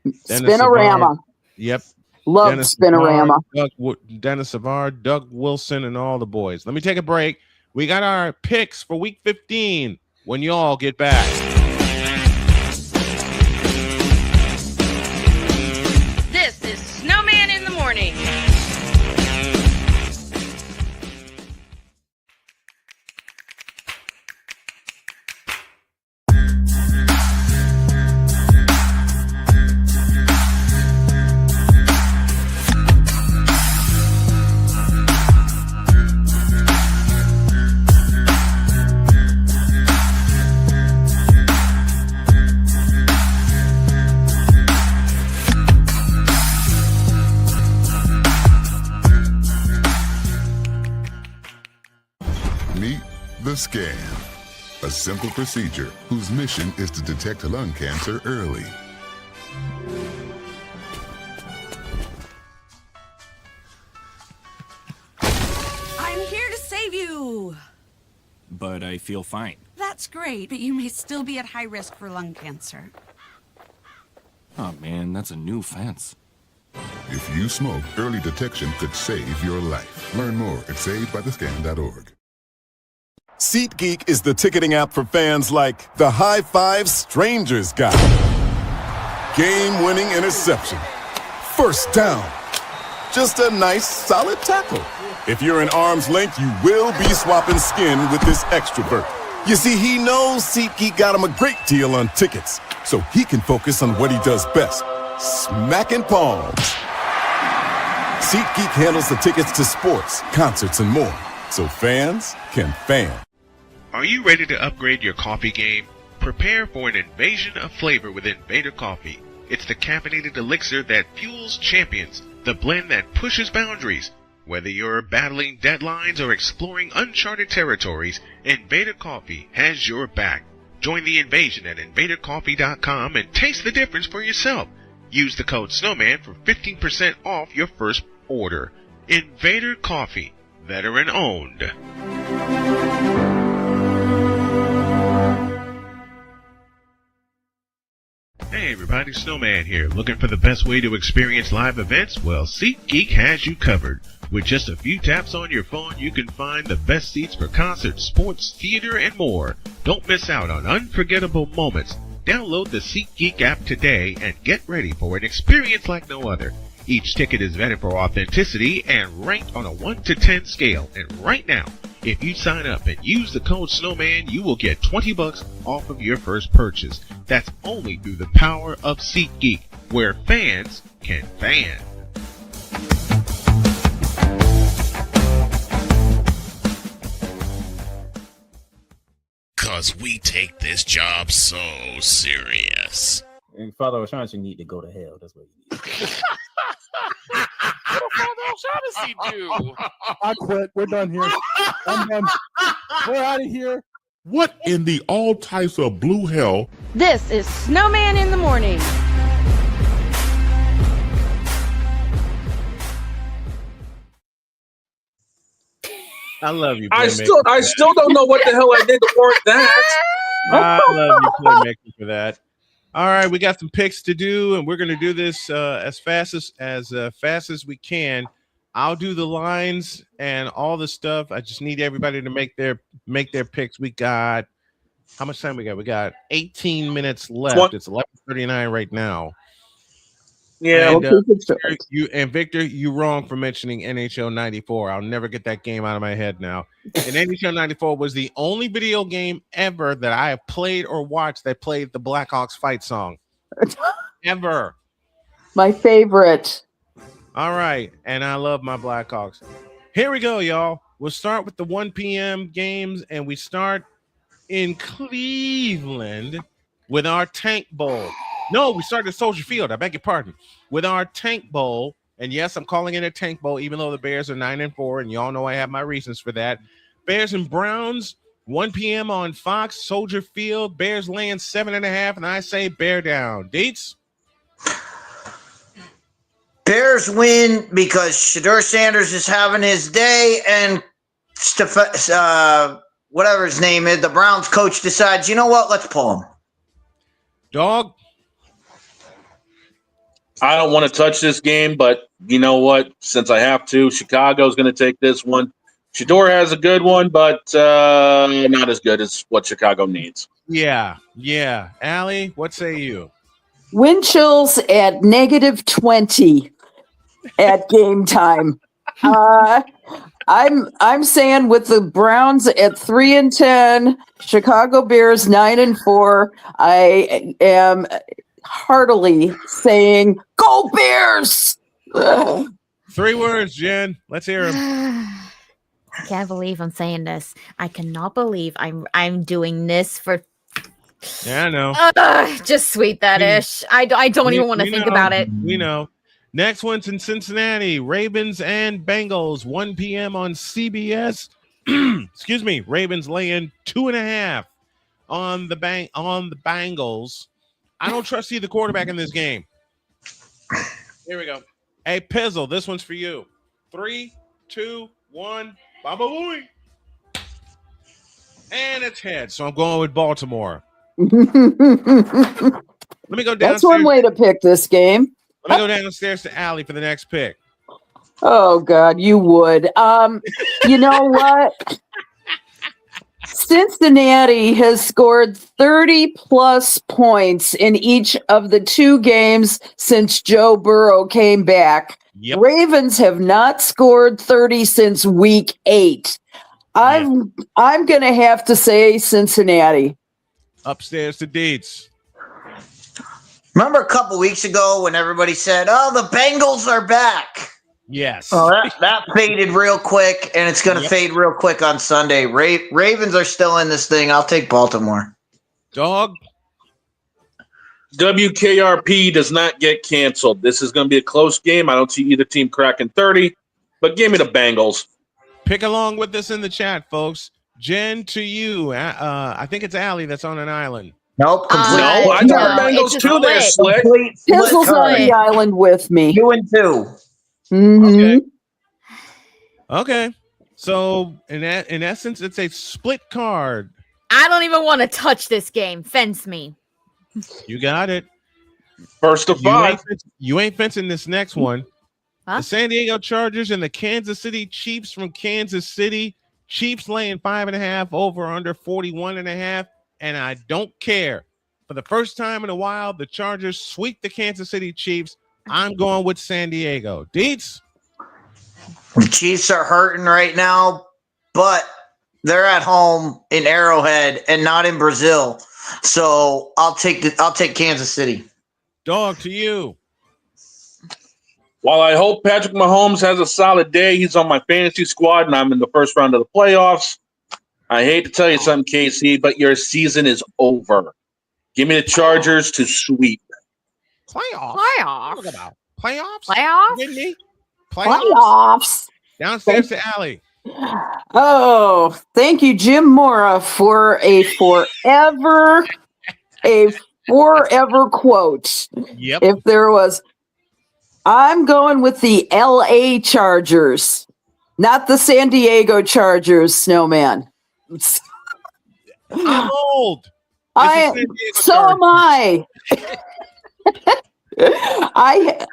S19: Spinorama.
S3: Yep.
S19: Love
S3: Dennis
S19: Spinorama.
S3: Savard, Dennis Savard, Doug Wilson, and all the boys. Let me take a break. We got our picks for week 15 when you all get back.
S12: This is Snowman in the Morning.
S20: The Scan, a simple procedure whose mission is to detect lung cancer early.
S21: I'm here to save you.
S22: But I feel fine.
S21: That's great, but you may still be at high risk for lung cancer.
S22: Oh man, that's a new fence.
S20: If you smoke, early detection could save your life. Learn more at savedbythescan.org.
S23: SeatGeek is the ticketing app for fans like the High Five Strangers guy. Game-winning interception. First down. Just a nice, solid tackle. If you're in arm's length, you will be swapping skin with this extrovert. You see, he knows SeatGeek got him a great deal on tickets, so he can focus on what he does best, smacking palms. SeatGeek handles the tickets to sports, concerts, and more, so fans can fan.
S8: Are you ready to upgrade your coffee game? Prepare for an invasion of flavor with Invader Coffee. It's the caffeinated elixir that fuels champions, the blend that pushes boundaries. Whether you're battling deadlines or exploring uncharted territories, Invader Coffee has your back. Join the invasion at invadercoffee.com and taste the difference for yourself. Use the code SNOWMAN for 15% off your first order. Invader Coffee, veteran owned. Hey everybody, Snowman here. Looking for the best way to experience live events? Well, SeatGeek has you covered. With just a few taps on your phone, you can find the best seats for concerts, sports, theater, and more. Don't miss out on unforgettable moments. Download the SeatGeek app today and get ready for an experience like no other. Each ticket is vetted for authenticity and ranked on a 1 to 10 scale. And right now, if you sign up and use the code Snowman, you will get $20 off of your first purchase. That's only through the power of SeatGeek, where fans can fan.
S15: Cause we take this job so serious.
S6: And Father O'Shaughnessy need to go to hell. That's what he needs.
S7: What did Father O'Shaughnessy do?
S9: I quit. We're done here. I'm done. We're out of here. What in the all types of blue hell?
S12: This is Snowman in the Morning.
S3: I love you.
S2: I still don't know what the hell I did to warrant that.
S3: I love you, Playmaker, for that. All right, we got some picks to do, and we're going to do this as fast as we can. I'll do the lines and all the stuff. I just need everybody to make their picks. We got how much time we got? We got 18 minutes left. It's 11:39 right now.
S2: Yeah.
S3: And Victor, you're wrong for mentioning NHL 94. I'll never get that game out of my head now. And NHL 94 was the only video game ever that I have played or watched that played the Blackhawks fight song. Ever.
S19: My favorite.
S3: All right. And I love my Blackhawks. Here we go, y'all. We'll start with the 1 p.m. games, and we start in Cleveland with our Tank Bowl. No, we started at Soldier Field. I beg your pardon. With our Tank Bowl, and yes, I'm calling it a Tank Bowl, even though the Bears are 9-4, and y'all know I have my reasons for that. Bears and Browns, 1 p.m. on Fox, Soldier Field. Bears laying 7.5, and I say bear down. Deets?
S1: Bears win because Shedeur Sanders is having his day, and whatever his name is, the Browns coach decides, you know what, let's pull him.
S3: Dog?
S2: I don't want to touch this game, but you know what? Since I have to, Chicago's going to take this one. Shedeur has a good one, but not as good as what Chicago needs.
S3: Yeah. Allie, what say you?
S19: Wind chills at -20 at game time. I'm saying with the Browns at 3-10, Chicago Bears 9-4. I am heartily saying, "Go Bears!" Ugh.
S3: 3 words, Jen. Let's hear them.
S5: I can't believe I'm saying this. I cannot believe I'm doing this for.
S3: Yeah, I know.
S5: Just sweet that ish. I don't even want to think about it.
S3: We know. Next one's in Cincinnati. Ravens and Bengals, 1 p.m. on CBS. Excuse me. Ravens laying 2.5 on the Bengals. I don't trust either quarterback in this game. Here we go. Hey, Pizzle, this one's for you. 3, 2, 1. Baba Booey. And it's head. So I'm going with Baltimore. Let me go downstairs.
S19: That's one way to pick this game.
S3: Let me go downstairs to Allie for the next pick.
S19: Oh God, you would. You know what? Cincinnati has scored 30+ points in each of the 2 games since Joe Burrow came back.
S3: Yep.
S19: Ravens have not scored 30 since week 8. I'm going to have to say Cincinnati.
S3: Upstairs to Deets.
S1: Remember a couple weeks ago when everybody said, "Oh, the Bengals are back."
S3: Yes.
S1: Oh, that faded real quick, and it's going to fade real quick on Sunday. Ravens are still in this thing. I'll take Baltimore.
S3: Dog?
S2: WKRP does not get canceled. This is going to be a close game. I don't see either team cracking 30, but give me the Bengals.
S3: Pick along with us in the chat, folks. Jen, to you. I think it's Allie that's on an island.
S1: Nope.
S2: No, I got Bengals too there, Slick.
S19: Pizzle's on the island with me.
S1: 2-2.
S19: Mm-hmm.
S3: Okay. So in essence, it's a split card.
S5: I don't even want to touch this game. Fence me.
S3: You got it.
S2: First of 5.
S3: You ain't fencing this next one.
S5: Huh?
S3: The San Diego Chargers and the Kansas City Chiefs from Kansas City. Chiefs laying 5.5, over under 41.5, and I don't care. For the first time in a while, the Chargers sweep the Kansas City Chiefs. I'm going with San Diego. Deets?
S1: The Chiefs are hurting right now, but they're at home in Arrowhead and not in Brazil. So I'll take Kansas City.
S3: Dog, to you.
S2: While I hope Patrick Mahomes has a solid day, he's on my fantasy squad, and I'm in the first round of the playoffs. I hate to tell you something, KC, but your season is over. Give me the Chargers to sweep.
S3: Playoffs? Playoffs?
S5: Playoffs?
S3: You kidding me?
S19: Playoffs.
S3: Downstairs to Allie.
S19: Oh, thank you, Jim Mora, for a forever quote.
S3: Yep.
S19: If there was, I'm going with the LA Chargers, not the San Diego Chargers, Snowman.
S3: I'm old.
S19: So am I. I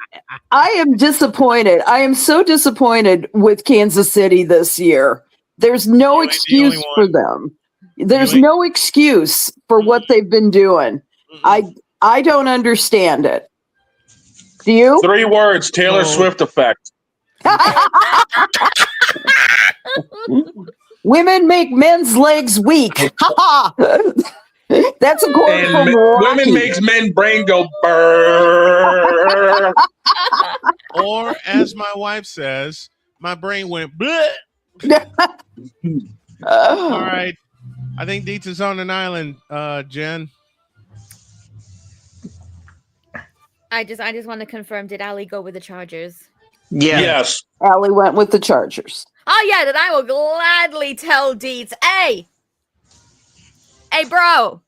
S19: am disappointed. I am so disappointed with Kansas City this year. There's no excuse for them. There's no excuse for what they've been doing. I don't understand it. Do you?
S2: 3 words, Taylor Swift effect.
S19: Women make men's legs weak. That's a quote from Rocky.
S2: Women makes men brain go brrrr.
S3: Or, as my wife says, my brain went bleh. All right. I think Deets is on an island, Jen.
S5: I just want to confirm, did Ali go with the Chargers?
S2: Yes.
S19: Allie went with the Chargers.
S5: Oh, yeah, then I will gladly tell Deets, hey, bro.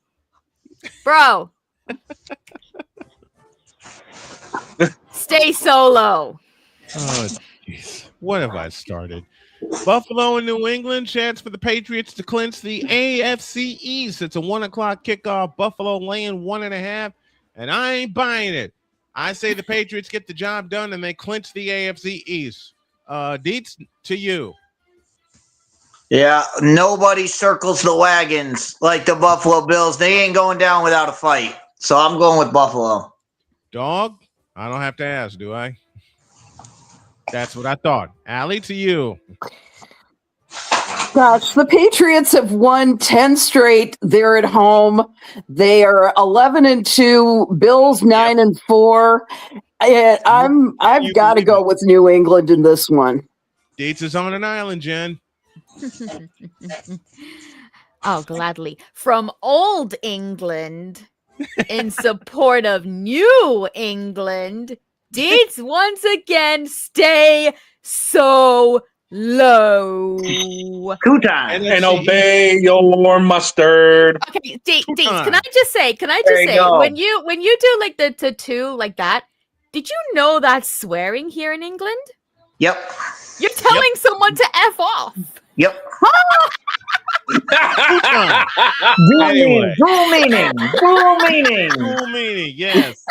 S5: Stay solo.
S3: Oh, jeez. What have I started? Buffalo and New England, chance for the Patriots to clinch the AFC East. It's a 1:00 kickoff. Buffalo laying 1.5, and I ain't buying it. I say the Patriots get the job done and they clinch the AFC East. Deets, to you.
S1: Yeah, nobody circles the wagons like the Buffalo Bills. They ain't going down without a fight. So I'm going with Buffalo.
S3: Dog, I don't have to ask, do I? That's what I thought. Allie, to you.
S19: Gosh, the Patriots have won 10 straight. They're at home. They are 11-2. Bills 9-4. I've got to go with New England in this one.
S3: Deets is on an island, Jen.
S5: Oh, gladly. From Old England, in support of New England, Deets once again stay so low.
S2: And obey your mustard.
S5: Okay, Deets, can I just say, when you do like the tattoo like that, did you know that's swearing here in England?
S1: Yep.
S5: You're telling someone to F off.
S1: Yep.
S3: Anyway.
S1: Dual meaning,
S3: yes.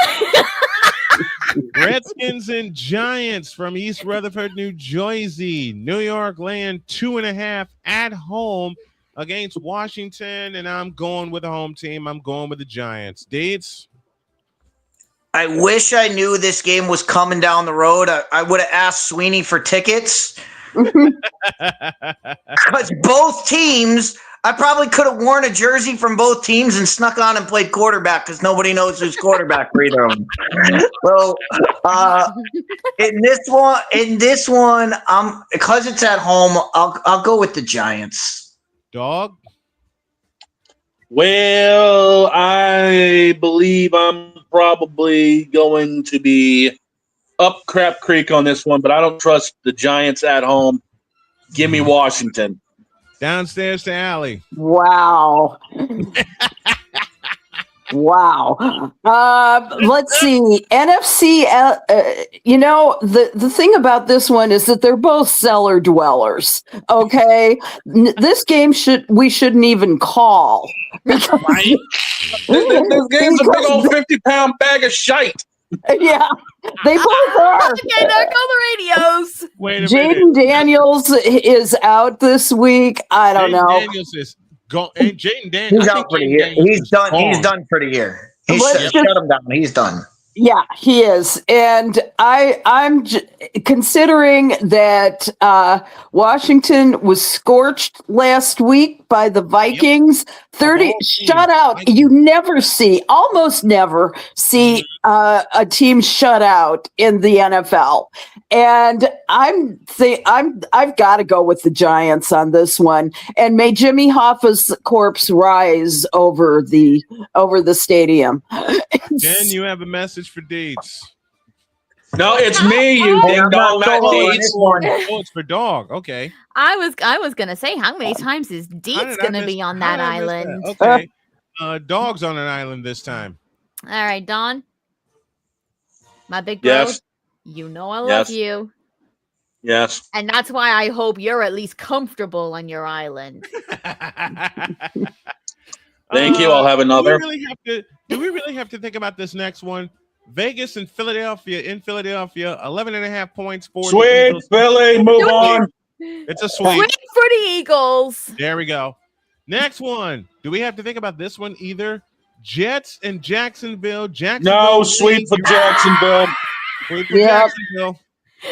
S3: Redskins and Giants from East Rutherford, New Jersey. New York laying 2.5 at home against Washington, and I'm going with the home team. I'm going with the Giants. Deets?
S1: I wish I knew this game was coming down the road. I would have asked Sweeney for tickets. Because both teams, I probably could have worn a jersey from both teams and snuck on and played quarterback because nobody knows who's quarterback for either of them. So in this one, because it's at home, I'll go with the Giants.
S3: Dog?
S2: Well, I believe I'm probably going to be up Crap Creek on this one, but I don't trust the Giants at home. Give me Washington.
S3: Downstairs to Allie.
S19: Wow. Wow. Let's see. NFC, the thing about this one is that they're both cellar dwellers. Okay. This game we shouldn't even call.
S2: This game's a big old 50-pound bag of shite.
S19: Yeah, they both are.
S5: Okay, there go the radios.
S3: Wait a
S19: Jaden
S3: minute.
S19: Daniels is out this week. I don't know.
S3: Daniels is gone. And Jaden Daniels.
S1: He's out for the year. He's done. He's done for the year. He's shut him down. He's done.
S19: Yeah, he is, and I'm considering that Washington was scorched last week by the Vikings. 30 shutout. You almost never see a team shut out in the NFL, and I've got to go with the Giants on this one. And may Jimmy Hoffa's corpse rise over the stadium.
S3: Jen, you have a message for Deets.
S2: No, it's me, you ding dong, not Deets.
S3: Oh, it's for Dog. Okay.
S5: I was gonna say, how many times is Deets gonna be on that island?
S3: Okay. Dog's on an island this time.
S5: All right, Don. My big bro.
S2: Yes.
S5: You know I love you.
S2: Yes.
S5: And that's why I hope you're at least comfortable on your island.
S2: Thank you. I'll have another.
S3: Do we really have to think about this next one? Vegas and Philadelphia. In Philadelphia, 11.5 points for
S2: Sweet
S3: the Eagles.
S2: Philly, move on.
S3: It's a sweep.
S5: Sweep for the Eagles.
S3: There we go. Next one. Do we have to think about this one either? Jets and Jacksonville.
S2: No, sweep for Jacksonville.
S3: Sweep for
S19: Yep.
S3: Jacksonville.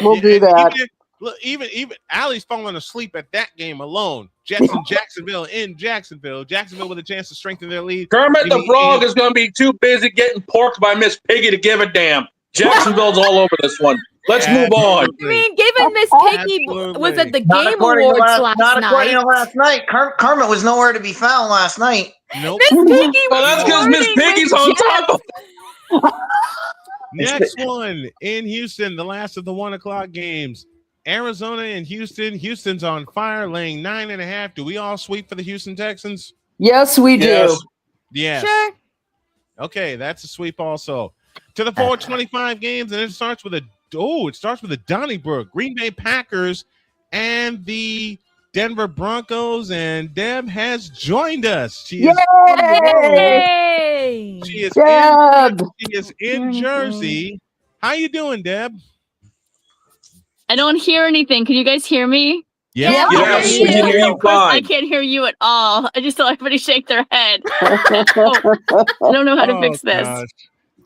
S19: We'll do that.
S3: Even Allie's falling asleep at that game alone. Jets and Jacksonville in Jacksonville. Jacksonville with a chance to strengthen their lead.
S2: Kermit the Frog is going to be too busy getting porked by Miss Piggy to give a damn. Jacksonville's all over this one. Let's move on.
S5: I mean, given Miss Piggy was at the
S1: Not
S5: Game
S1: according to
S5: Awards last
S1: Not according
S5: night.
S1: to last night. Kermit was nowhere to be found last night.
S3: Nope.
S5: Miss Piggy
S2: Well, that's because Miss Piggy's on top of
S3: Next one in Houston, the last of the 1 o'clock games. Arizona and Houston. Houston's on fire, laying 9.5. Do we all sweep for the Houston Texans?
S19: Yes, we do.
S3: Yes.
S5: Sure.
S3: Okay, that's a sweep also. To the 425 games, and it starts with a Donnybrook, Green Bay Packers, and the Denver Broncos. And Deb has joined us. She is
S5: Yay!
S3: She is
S19: Deb.
S3: in Jersey. How you doing, Deb?
S10: I don't hear anything. Can you guys hear me?
S3: Yeah.
S2: Yes, we can hear you
S10: Of course, I
S2: fine.
S10: can't hear you at all. I just saw everybody shake their head. Oh, I don't know how to fix this.
S3: Gosh.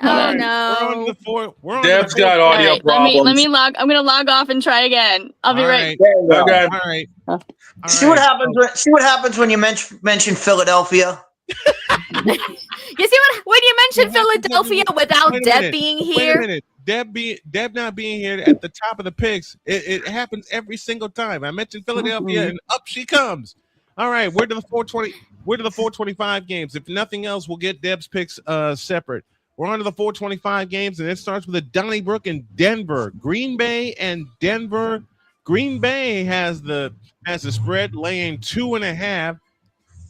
S5: Oh
S3: All right,
S5: no.
S3: We're on
S2: Deb's
S3: the
S2: got
S10: All
S2: audio
S10: right,
S2: problems.
S10: let me log. I'm gonna log off and try again. I'll be
S3: All
S10: right.
S3: right.
S2: Okay.
S3: All right. All
S1: See
S3: right.
S1: what happens when you mention Philadelphia.
S5: You see when you mentioned Philadelphia without
S3: Wait a
S5: Deb
S3: minute.
S5: being
S3: Wait a
S5: here?
S3: minute. Deb not being here at the top of the picks. It happens every single time. I mentioned Philadelphia and up she comes. All right, we're to the 425 games. If nothing else, we'll get Deb's picks separate. We're on to the 425 games, and it starts with a Donnybrook and Denver. Green Bay and Denver. Green Bay has the spread laying 2.5.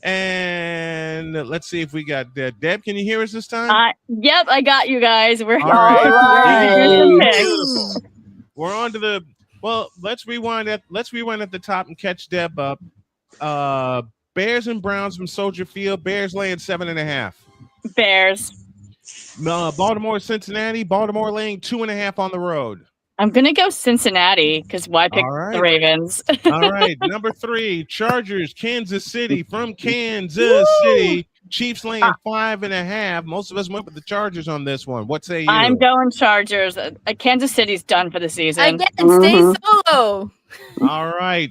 S3: And let's see if we got Deb. Can you hear us this time?
S10: Yep, I got you guys. We're
S3: All right.
S10: right.
S3: Beautiful. We're on to the let's rewind at the top and catch Deb up. Bears and Browns from Soldier Field. Bears laying 7.5.
S10: Bears.
S3: Baltimore, Cincinnati. Baltimore laying 2.5 on the road.
S10: I'm gonna go Cincinnati because why pick
S3: All right.
S10: the Ravens?
S3: All right, number 3, Chargers, Kansas City from Kansas City. Chiefs laying 5.5. Most of us went with the Chargers on this one. What say you?
S10: I'm going Chargers. Kansas City's done for the season.
S5: Again, stay solo.
S3: All right.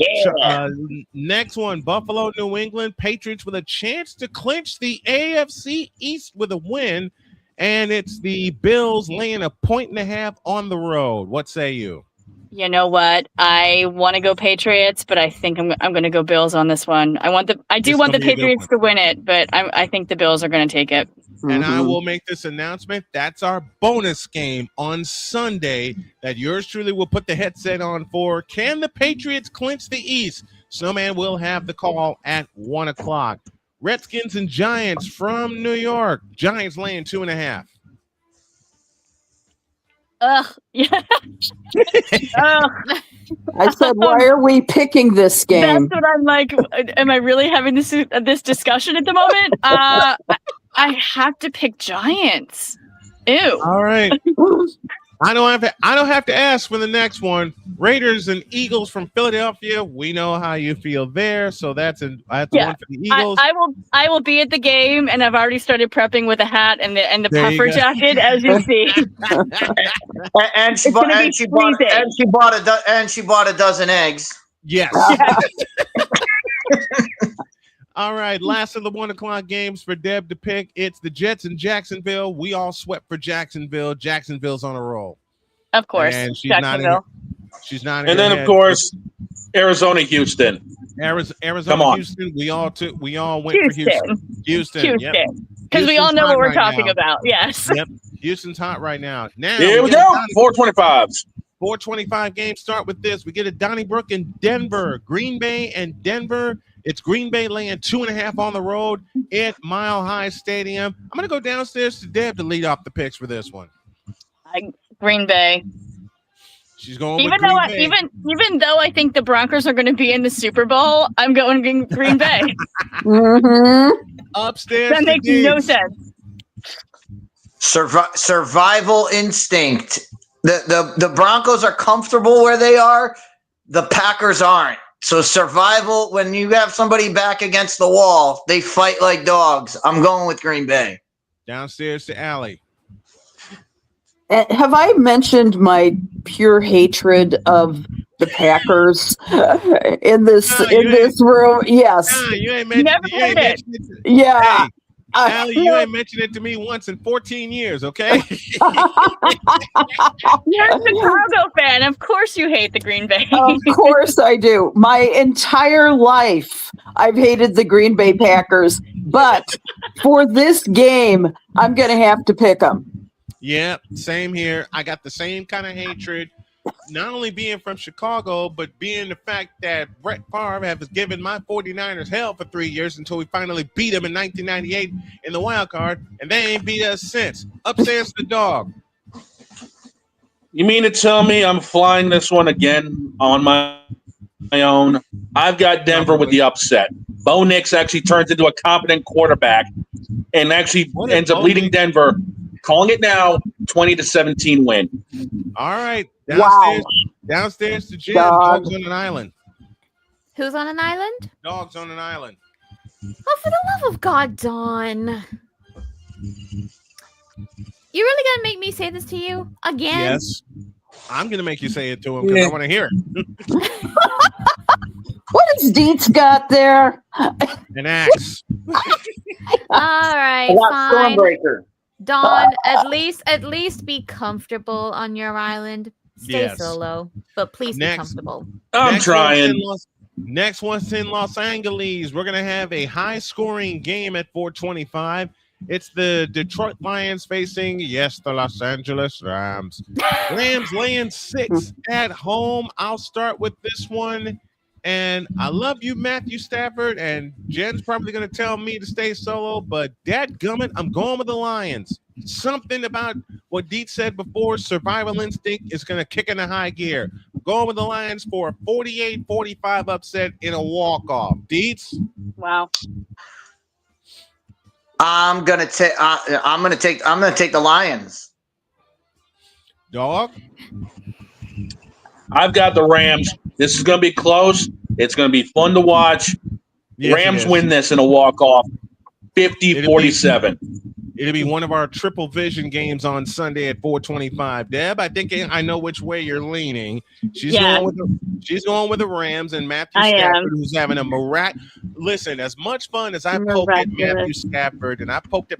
S3: Next one, Buffalo, New England. Patriots with a chance to clinch the AFC East with a win. And it's the Bills laying 1.5 on the road. What say you?
S10: You know what? I want to go Patriots, but I think I'm going to go Bills on this one. I do want the Patriots to win it, but I think the Bills are going to take it.
S3: And I will make this announcement. That's our bonus game on Sunday that yours truly will put the headset on for. Can the Patriots clinch the East? Snowman will have the call at 1 o'clock. Redskins and Giants from New York. Giants laying 2.5.
S10: Ugh. Yeah. Ugh.
S19: I said, why are we picking this game?
S10: That's what I'm like. Am I really having this discussion at the moment? I have to pick Giants. Ew.
S3: All right. I don't have to ask for the next one. Raiders and Eagles from Philadelphia. We know how you feel there. So that's one for the Eagles.
S10: I will be at the game, and I've already started prepping with a hat and the
S3: There you
S10: puffer
S3: go.
S10: jacket, as you see.
S1: And she bought a dozen eggs.
S3: Yes. All right, last of the 1 o'clock games for Deb to pick. It's the Jets in Jacksonville. We all swept for Jacksonville. Jacksonville's on a roll.
S10: Of course,
S3: and she's
S10: Jacksonville.
S3: Not in
S2: And then, of course, Arizona, Houston.
S3: Arizona,
S2: Come on.
S3: Houston. We all went for Houston. Houston. Yep.
S10: Because we all know what we're talking
S3: now.
S10: about. Yes.
S3: Yep. Houston's hot right now. Now
S2: Here we go. 425s.
S3: 425 games start with this. We get a Donnybrook in Denver, Green Bay and Denver. It's Green Bay laying 2.5 on the road at Mile High Stadium. I'm going to go downstairs to Deb to lead off the picks for this one.
S10: Green Bay.
S3: She's going
S10: Even
S3: with
S10: though
S3: Green Bay.
S10: even though I think the Broncos are going to be in the Super Bowl, I'm going Green Bay.
S3: Upstairs.
S10: That makes no sense.
S1: Survival instinct. The Broncos are comfortable where they are. The Packers aren't. So survival, when you have somebody back against the wall, they fight like dogs. I'm going with Green Bay.
S3: Downstairs to Allie.
S19: Have I mentioned my pure hatred of the Packers in this room? Yes.
S3: You ain't mentioned
S10: Never heard it.
S19: Yeah.
S3: Hey, Allie, you ain't mentioned it to me once in 14 years, okay?
S10: You're a Chicago fan. Of course you hate the Green Bay.
S19: Of course I do. My entire life, I've hated the Green Bay Packers. But for this game, I'm going to have to pick them.
S3: Yeah, same here. I got the same kind of hatred, not only being from Chicago, but being the fact that Brett Favre has given my 49ers hell for 3 years until we finally beat them in 1998 in the wild card, and they ain't beat us since. Upstairs the dog.
S2: You mean to tell me I'm flying this one again on my own? I've got Denver with the upset. Bo Nix actually turns into a competent quarterback and actually ends up leading Denver. Calling it now, 20-17 win.
S3: All right.
S19: Wow.
S3: Downstairs to Jim.
S19: Dog.
S3: Dogs on an island.
S5: Who's on an island?
S3: Dogs on an island.
S5: Oh, for the love of God, Dawn. You really gonna make me say this to you again?
S3: Yes. I'm going to make you say it to him because I want to hear it.
S19: What has Deets got there?
S3: An axe.
S5: All right,
S1: I got
S5: fine.
S1: Stormbreaker.
S5: Dawn, at least be comfortable on your island. Stay
S3: Yes.
S5: solo, but please be comfortable.
S2: I'm trying.
S3: Next one's in Los Angeles. We're going to have a high-scoring game at 425. It's the Detroit Lions facing, the Los Angeles Rams. Rams laying 6 at home. I'll start with this one. And I love you, Matthew Stafford. And Jen's probably going to tell me to stay solo, but dadgummit, I'm going with the Lions. Something about what Deets said before, survival instinct is going to kick into high gear. I'm going with the Lions for a 48-45 upset in a walk-off. Deets?
S10: Wow.
S1: I'm gonna take the Lions.
S3: Dog?
S2: I've got the Rams. This is going to be close. It's going to be fun to watch.
S3: Yes,
S2: Rams
S3: it is.
S2: win this in a walk-off, 50-47.
S3: It'll be one of our triple vision games on Sunday at 425. Deb, I think I know which way you're leaning. She's going with the Rams and Matthew Stafford, who's having a Listen, as much fun as I poked at Matthew Stafford and I poked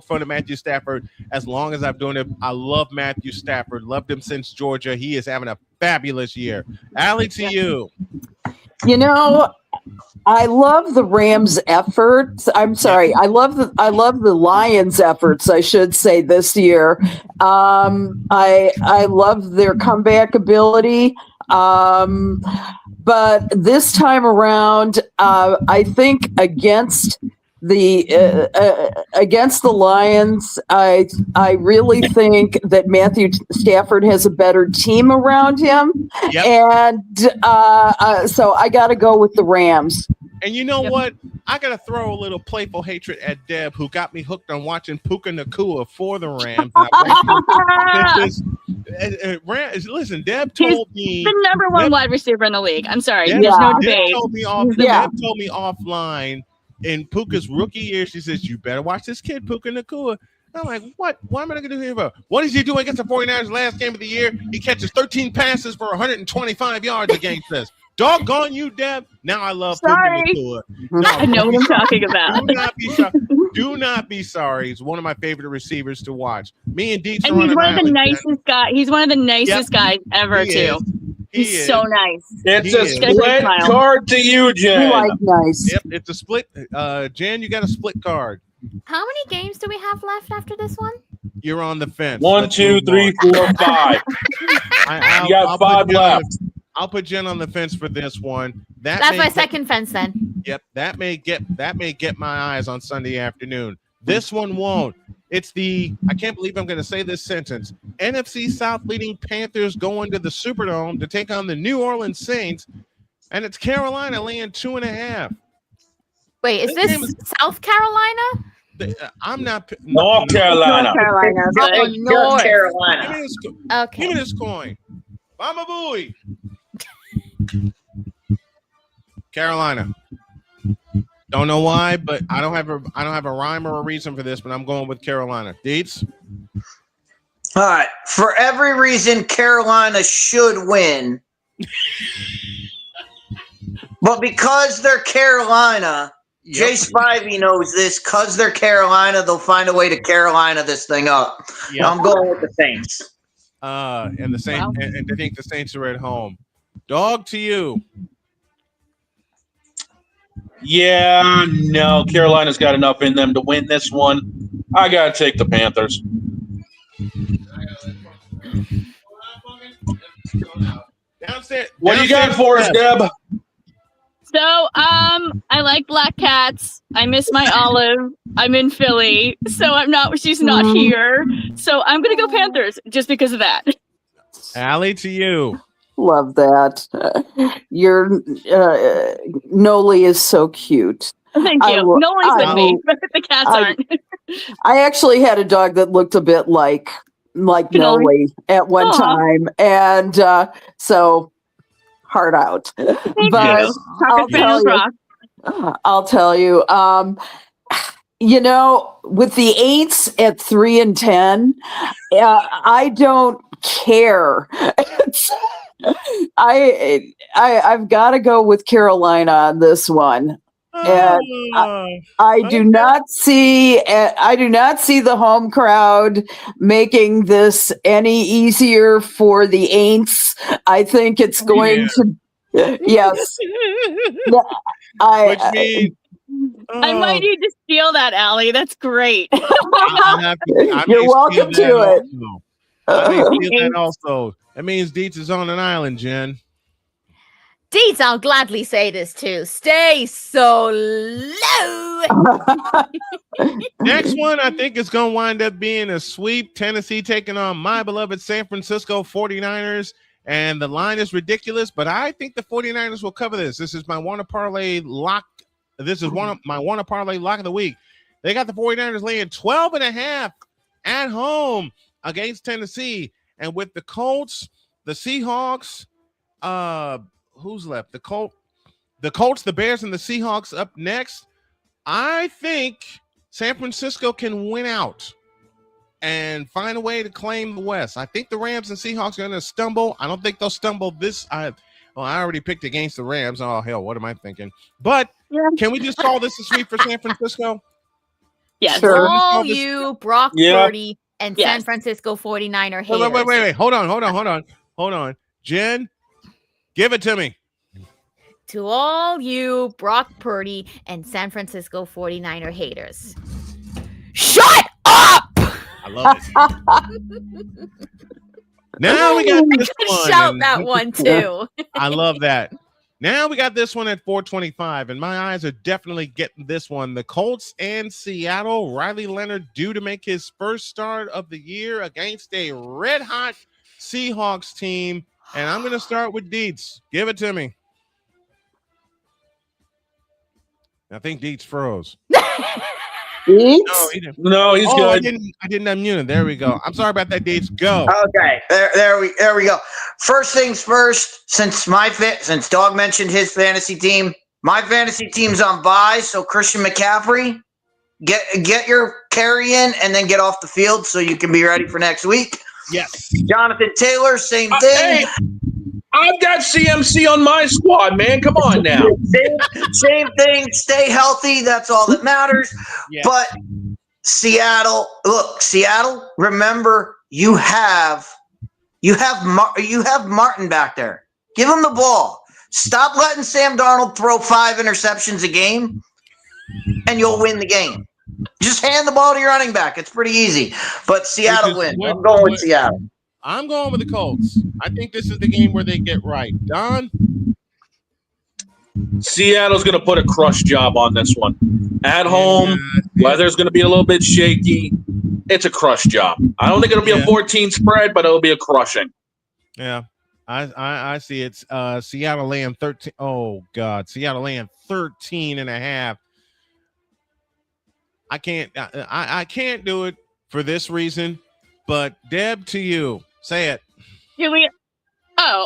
S3: fun at Matthew Stafford, as long as I'm doing it, I love Matthew Stafford. Loved him since Georgia. He is having a fabulous year. Allie, to you.
S19: You know, I love the Rams' efforts. I'm sorry, I love the Lions' efforts, I should say, this year. I love their comeback ability. But this time around, I think against the Lions, I really think that Matthew Stafford has a better team around him, and so I got to go with the Rams.
S3: And you know what? I got to throw a little playful hatred at Deb, who got me hooked on watching Puka Nacua for the Rams. Listen, Deb told me
S10: the number one wide receiver in the league. I'm sorry.
S3: Deb,
S10: There's no
S3: Deb
S10: debate.
S3: Deb told me offline in Puka's rookie year, she says, you better watch this kid, Puka Nacua. I'm like, what? What am I going to do here for? What is he doing against the 49ers last game of the year? He catches 13 passes for 125 yards against us. Doggone you, Deb. Now I love Puka Nacua.
S10: I know what I'm talking about.
S3: Do not be sorry. He's one of my favorite receivers to watch. Me and Deets
S10: and he's one of the nicest guys. He's one of the nicest guys ever, too. He's so nice.
S2: It's a split card to you, Jen.
S19: Nice.
S3: Yep, it's a split. Jen, you got a split card.
S5: How many games do we have left after this one?
S3: You're on the fence.
S2: 1, 2, 3, 4, 5. You got 5 left.
S3: I'll put Jen on the fence for this one.
S5: That's my second fence then.
S3: Yep, that may get my eyes on Sunday afternoon. This one won't. It's the, I can't believe I'm going to say this sentence, NFC South leading Panthers going to the Superdome to take on the New Orleans Saints, and it's Carolina laying 2.5.
S5: Wait, is this South Carolina?
S3: I'm not.
S2: North Carolina.
S10: North Carolina.
S5: Oh, North
S1: Carolina.
S3: Give me this coin. Mama Booey. Carolina. Don't know why, but I don't have a rhyme or a reason for this, but I'm going with Carolina. Deets?
S1: All right. For every reason Carolina should win, but because they're Carolina, Jay Spivey knows this. Because they're Carolina, they'll find a way to Carolina this thing up.
S3: Yep.
S1: I'm going with the Saints.
S3: And the Saints, and I think the Saints are at home. Dog to you.
S2: Yeah, no, Carolina's got enough in them to win this one. I got to take the Panthers.
S3: Downstairs.
S2: What do you got for us, Deb?
S10: So, I like Black Cats. I miss my Olive. I'm in Philly, so she's not here. So I'm going to go Panthers just because of that.
S3: Allie, to you.
S19: Love that. Your Noli is so cute.
S10: Thank you. Noli's with me, but the cats aren't.
S19: I actually had a dog that looked a bit like Noli at one time, and so heart out. But I'll tell you, with the Aints at 3-10, I don't care. I've got to go with Carolina on this one. And I do not see the home crowd making this any easier for the Aints. I think it's going to. Yes.
S10: I might need to steal that, Allie. That's great.
S19: You're welcome to it.
S3: I may steal that also. That means Deets is on an island, Jen.
S5: Deets, I'll gladly say this too. Stay so low.
S3: Next one, I think it's going to wind up being a sweep. Tennessee taking on my beloved San Francisco 49ers. And the line is ridiculous, but I think the 49ers will cover this. This is my Warner Parlay lock. This is my Warner Parlay lock of the week. They got the 49ers laying 12.5 at home against Tennessee. And with the Colts, the Seahawks, who's left? The Colts, the Bears, and the Seahawks up next. I think San Francisco can win out and find a way to claim the West. I think the Rams and Seahawks are going to stumble. I don't think they'll stumble this. I already picked against the Rams. Oh, hell, what am I thinking? But can we just call this a sweep for San Francisco?
S10: Yes.
S5: Sure. All you Brock Purdy and San Francisco 49er haters.
S3: Wait. Hold on. Jen, give it to me.
S5: To all you Brock Purdy and San Francisco 49er haters. Shut up!
S3: I love it. Now we got this one.
S5: Shout that one too.
S3: I love that. Now we got this one at 425, and my eyes are definitely getting this one. The Colts and Seattle. Riley Leonard due to make his first start of the year against a red-hot Seahawks team. And I'm going to start with Deets. Give it to me. I think Deets froze.
S19: Deets?
S3: No, he didn't.
S2: No, he's good.
S3: I didn't unmute him. There we go. I'm sorry about that, Deets. Go.
S1: Okay, there we go. First things first. Since Dog mentioned his fantasy team, my fantasy team's on bye. So Christian McCaffrey, get your carry in and then get off the field so you can be ready for next week.
S3: Yes.
S1: Jonathan Taylor, same thing.
S2: Hey, I've got CMC on my squad, man. Come on now.
S1: Same thing. Stay healthy. That's all that matters.
S3: Yes.
S1: But Seattle, remember you have Martin back there. Give him the ball. Stop letting Sam Darnold throw 5 interceptions a game, and you'll win the game. Just hand the ball to your running back. It's pretty easy. But Seattle wins. I'm going with Seattle.
S3: I'm going with the Colts. I think this is the game where they get right. Don?
S2: Seattle's going to put a crush job on this one. At home, weather's going to be a little bit shaky. It's a crush job. I don't think it'll be a 14 spread, but it'll be a crushing.
S3: Yeah, I see it's Seattle laying 13. Oh, God. Seattle laying 13.5. I can't do it for this reason, but Deb, to you. Say it.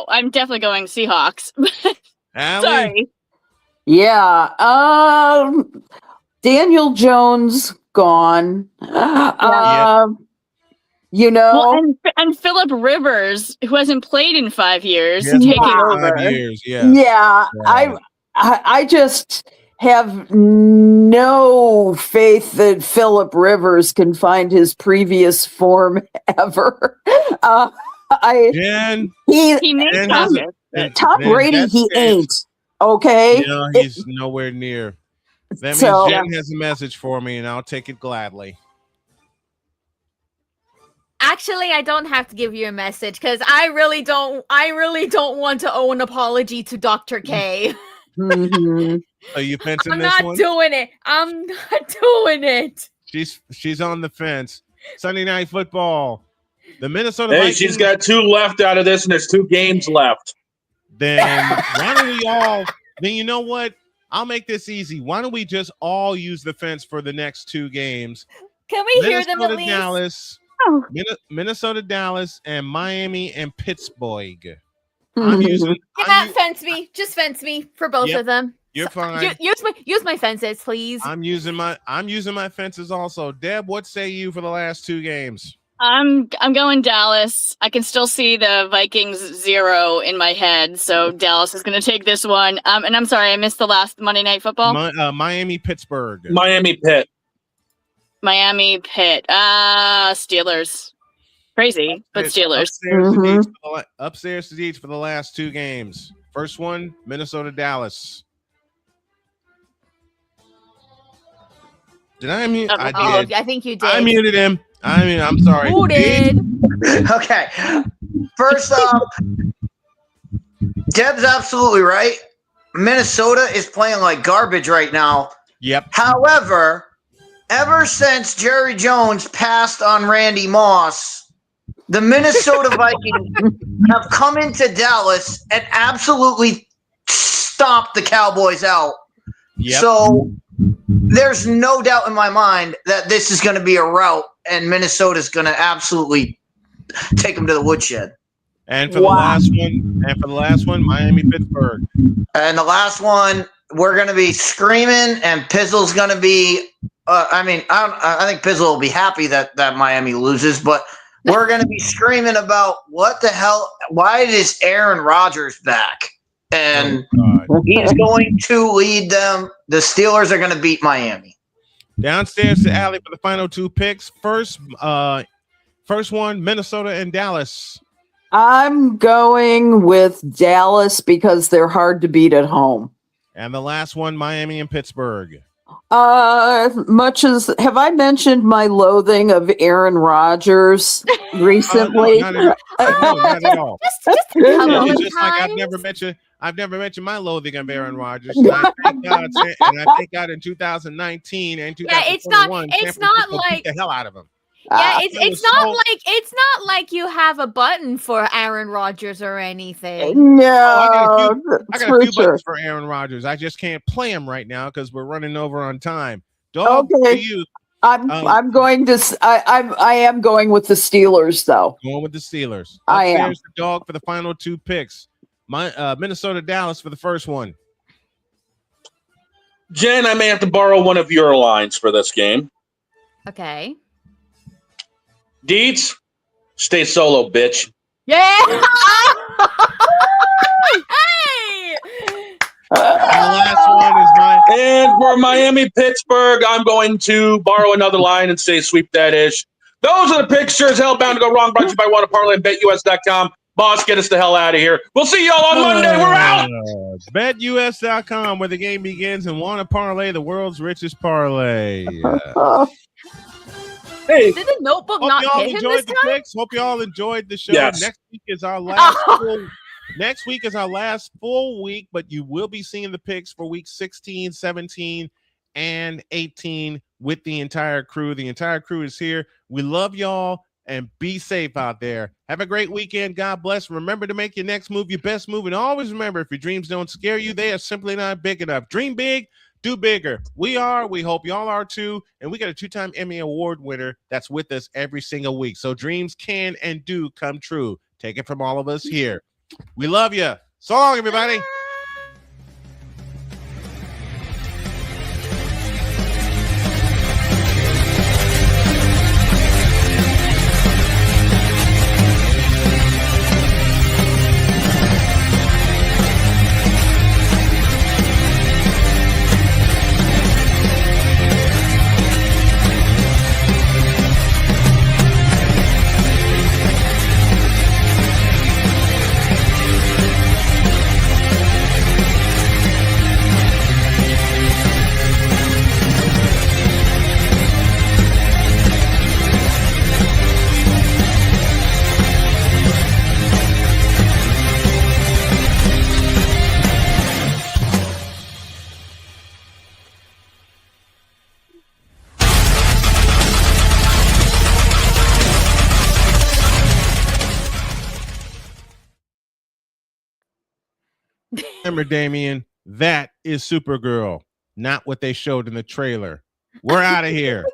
S10: I'm definitely going Seahawks.
S3: Allie?
S10: Sorry.
S19: Yeah. Daniel Jones gone. You know,
S10: well, and Phillip Rivers, who hasn't played in 5 years,
S3: Yes,
S10: taking
S3: 5
S10: over.
S3: years,
S19: Yeah, I just have no faith that Phillip Rivers can find his previous form ever.
S3: Jen,
S10: He made
S3: Jen
S10: Thomas.
S19: Tom Brady, he ain't. Okay?
S3: No, he's nowhere near. That means
S19: So-
S3: Jen has a message for me, and I'll take it gladly.
S5: Actually, I don't have to give you a message because I really don't want to owe an apology to Dr. K.
S19: Mhm.
S3: Are you fencing
S5: I'm
S3: this
S5: not
S3: one?
S5: doing it. I'm not doing it.
S3: She's on the fence. Sunday Night Football. The Minnesota
S2: Hey,
S3: Vikings.
S2: she's got 2 left out of this, and there's 2 games left.
S3: Then why don't we all? Then you know what? I'll make this easy. Why don't we just all use the fence for the next 2 games?
S5: Can we hear them at
S3: Minnesota,
S5: least?
S3: Dallas,
S10: Oh.
S3: Minnesota, Dallas, and Miami and Pittsburgh.
S19: Mhm.
S3: I'm using.
S5: Fence me. Just fence me for both
S3: Yep,
S5: of them.
S3: You're fine.
S5: Use my fences, please.
S3: I'm using my fences also. Deb, what say you for the last 2 games?
S10: I'm going Dallas. I can still see the Vikings 0 in my head, so Dallas is going to take this one. And I'm sorry, I missed the last Monday Night Football.
S3: Miami, Pittsburgh.
S2: Miami Pitt.
S10: Miami Pitt. Steelers. Crazy, but Steelers.
S3: Upstairs to Deeds for the last 2 games. First one, Minnesota, Dallas. Did I mute? I did.
S5: I think you did.
S3: I muted him. I'm sorry.
S5: Who did?
S1: Okay. First off, Deb's absolutely right. Minnesota is playing like garbage right now.
S3: Yep.
S1: However, ever since Jerry Jones passed on Randy Moss, the Minnesota Vikings have come into Dallas and absolutely stomped the Cowboys out.
S3: Yep.
S1: So there's no doubt in my mind that this is going to be a rout, and Minnesota's going to absolutely take them to the woodshed.
S3: And for the last one, Miami, Pittsburgh.
S1: And the last one, we're going to be screaming, and Pizzle's going to be. I think Pizzle will be happy that Miami loses, but we're going to be screaming about what the hell? Why is Aaron Rodgers back? And he's going to lead them. The Steelers are going to beat Miami.
S3: Downstairs to Allie for the final 2 picks. First one, Minnesota and Dallas.
S19: I'm going with Dallas because they're hard to beat at home.
S3: And the last one, Miami and Pittsburgh.
S19: Much as have I mentioned my loathing of Aaron Rodgers recently?
S3: No, not at all.
S5: Just a couple of
S3: Just like
S5: times.
S3: I've never mentioned my loathing of Aaron Rodgers. And I thank God in 2019 and 2021,
S5: it's not
S3: San Francisco
S5: like
S3: beat the hell out of him.
S5: Yeah, it's not like you have a button for Aaron Rodgers or anything.
S19: No,
S3: I got a few buttons for Aaron Rodgers. I just can't play him right now because we're running over on time. Dog,
S19: okay.
S3: to you.
S19: I'm going to. I am going with the Steelers, though.
S3: Going with the Steelers.
S19: I am.
S3: There's the dog for the final two picks. Minnesota Dallas for the first one.
S2: Jen, I may have to borrow one of your lines for this game.
S5: Okay.
S2: Deeds, stay solo, bitch.
S5: Yeah.
S3: Hey. And the last one is mine.
S2: And for Miami Pittsburgh, I'm going to borrow another line and say sweep that ish. Those are the pictures. Hellbound to go wrong. Brought to you by Wanna Parlay and BetUS.com. Boss, get us the hell out of here. We'll see y'all on Monday. We're out.
S3: BetUS.com, where the game begins, and Wanna Parlay, the world's richest parlay.
S2: Hey,
S5: did the notebook
S3: Hope
S5: not
S3: y'all
S5: hit him
S3: enjoyed
S5: this
S3: the
S5: time?
S3: picks. Hope y'all enjoyed the show.
S2: Yes.
S3: Next week is our last full week, but you will be seeing the picks for week 16, 17, and 18 with the entire crew. The entire crew is here. We love y'all, and be safe out there. Have a great weekend. God bless. Remember to make your next move your best move, and always remember, if your dreams don't scare you, they are simply not big enough. Dream big. Do bigger. We hope y'all are too. And we got a 2-time Emmy Award winner that's with us every single week. So dreams can and do come true. Take it from all of us here. We love you. So long, everybody. Remember, Damien, that is Supergirl, not what they showed in the trailer. We're out of here.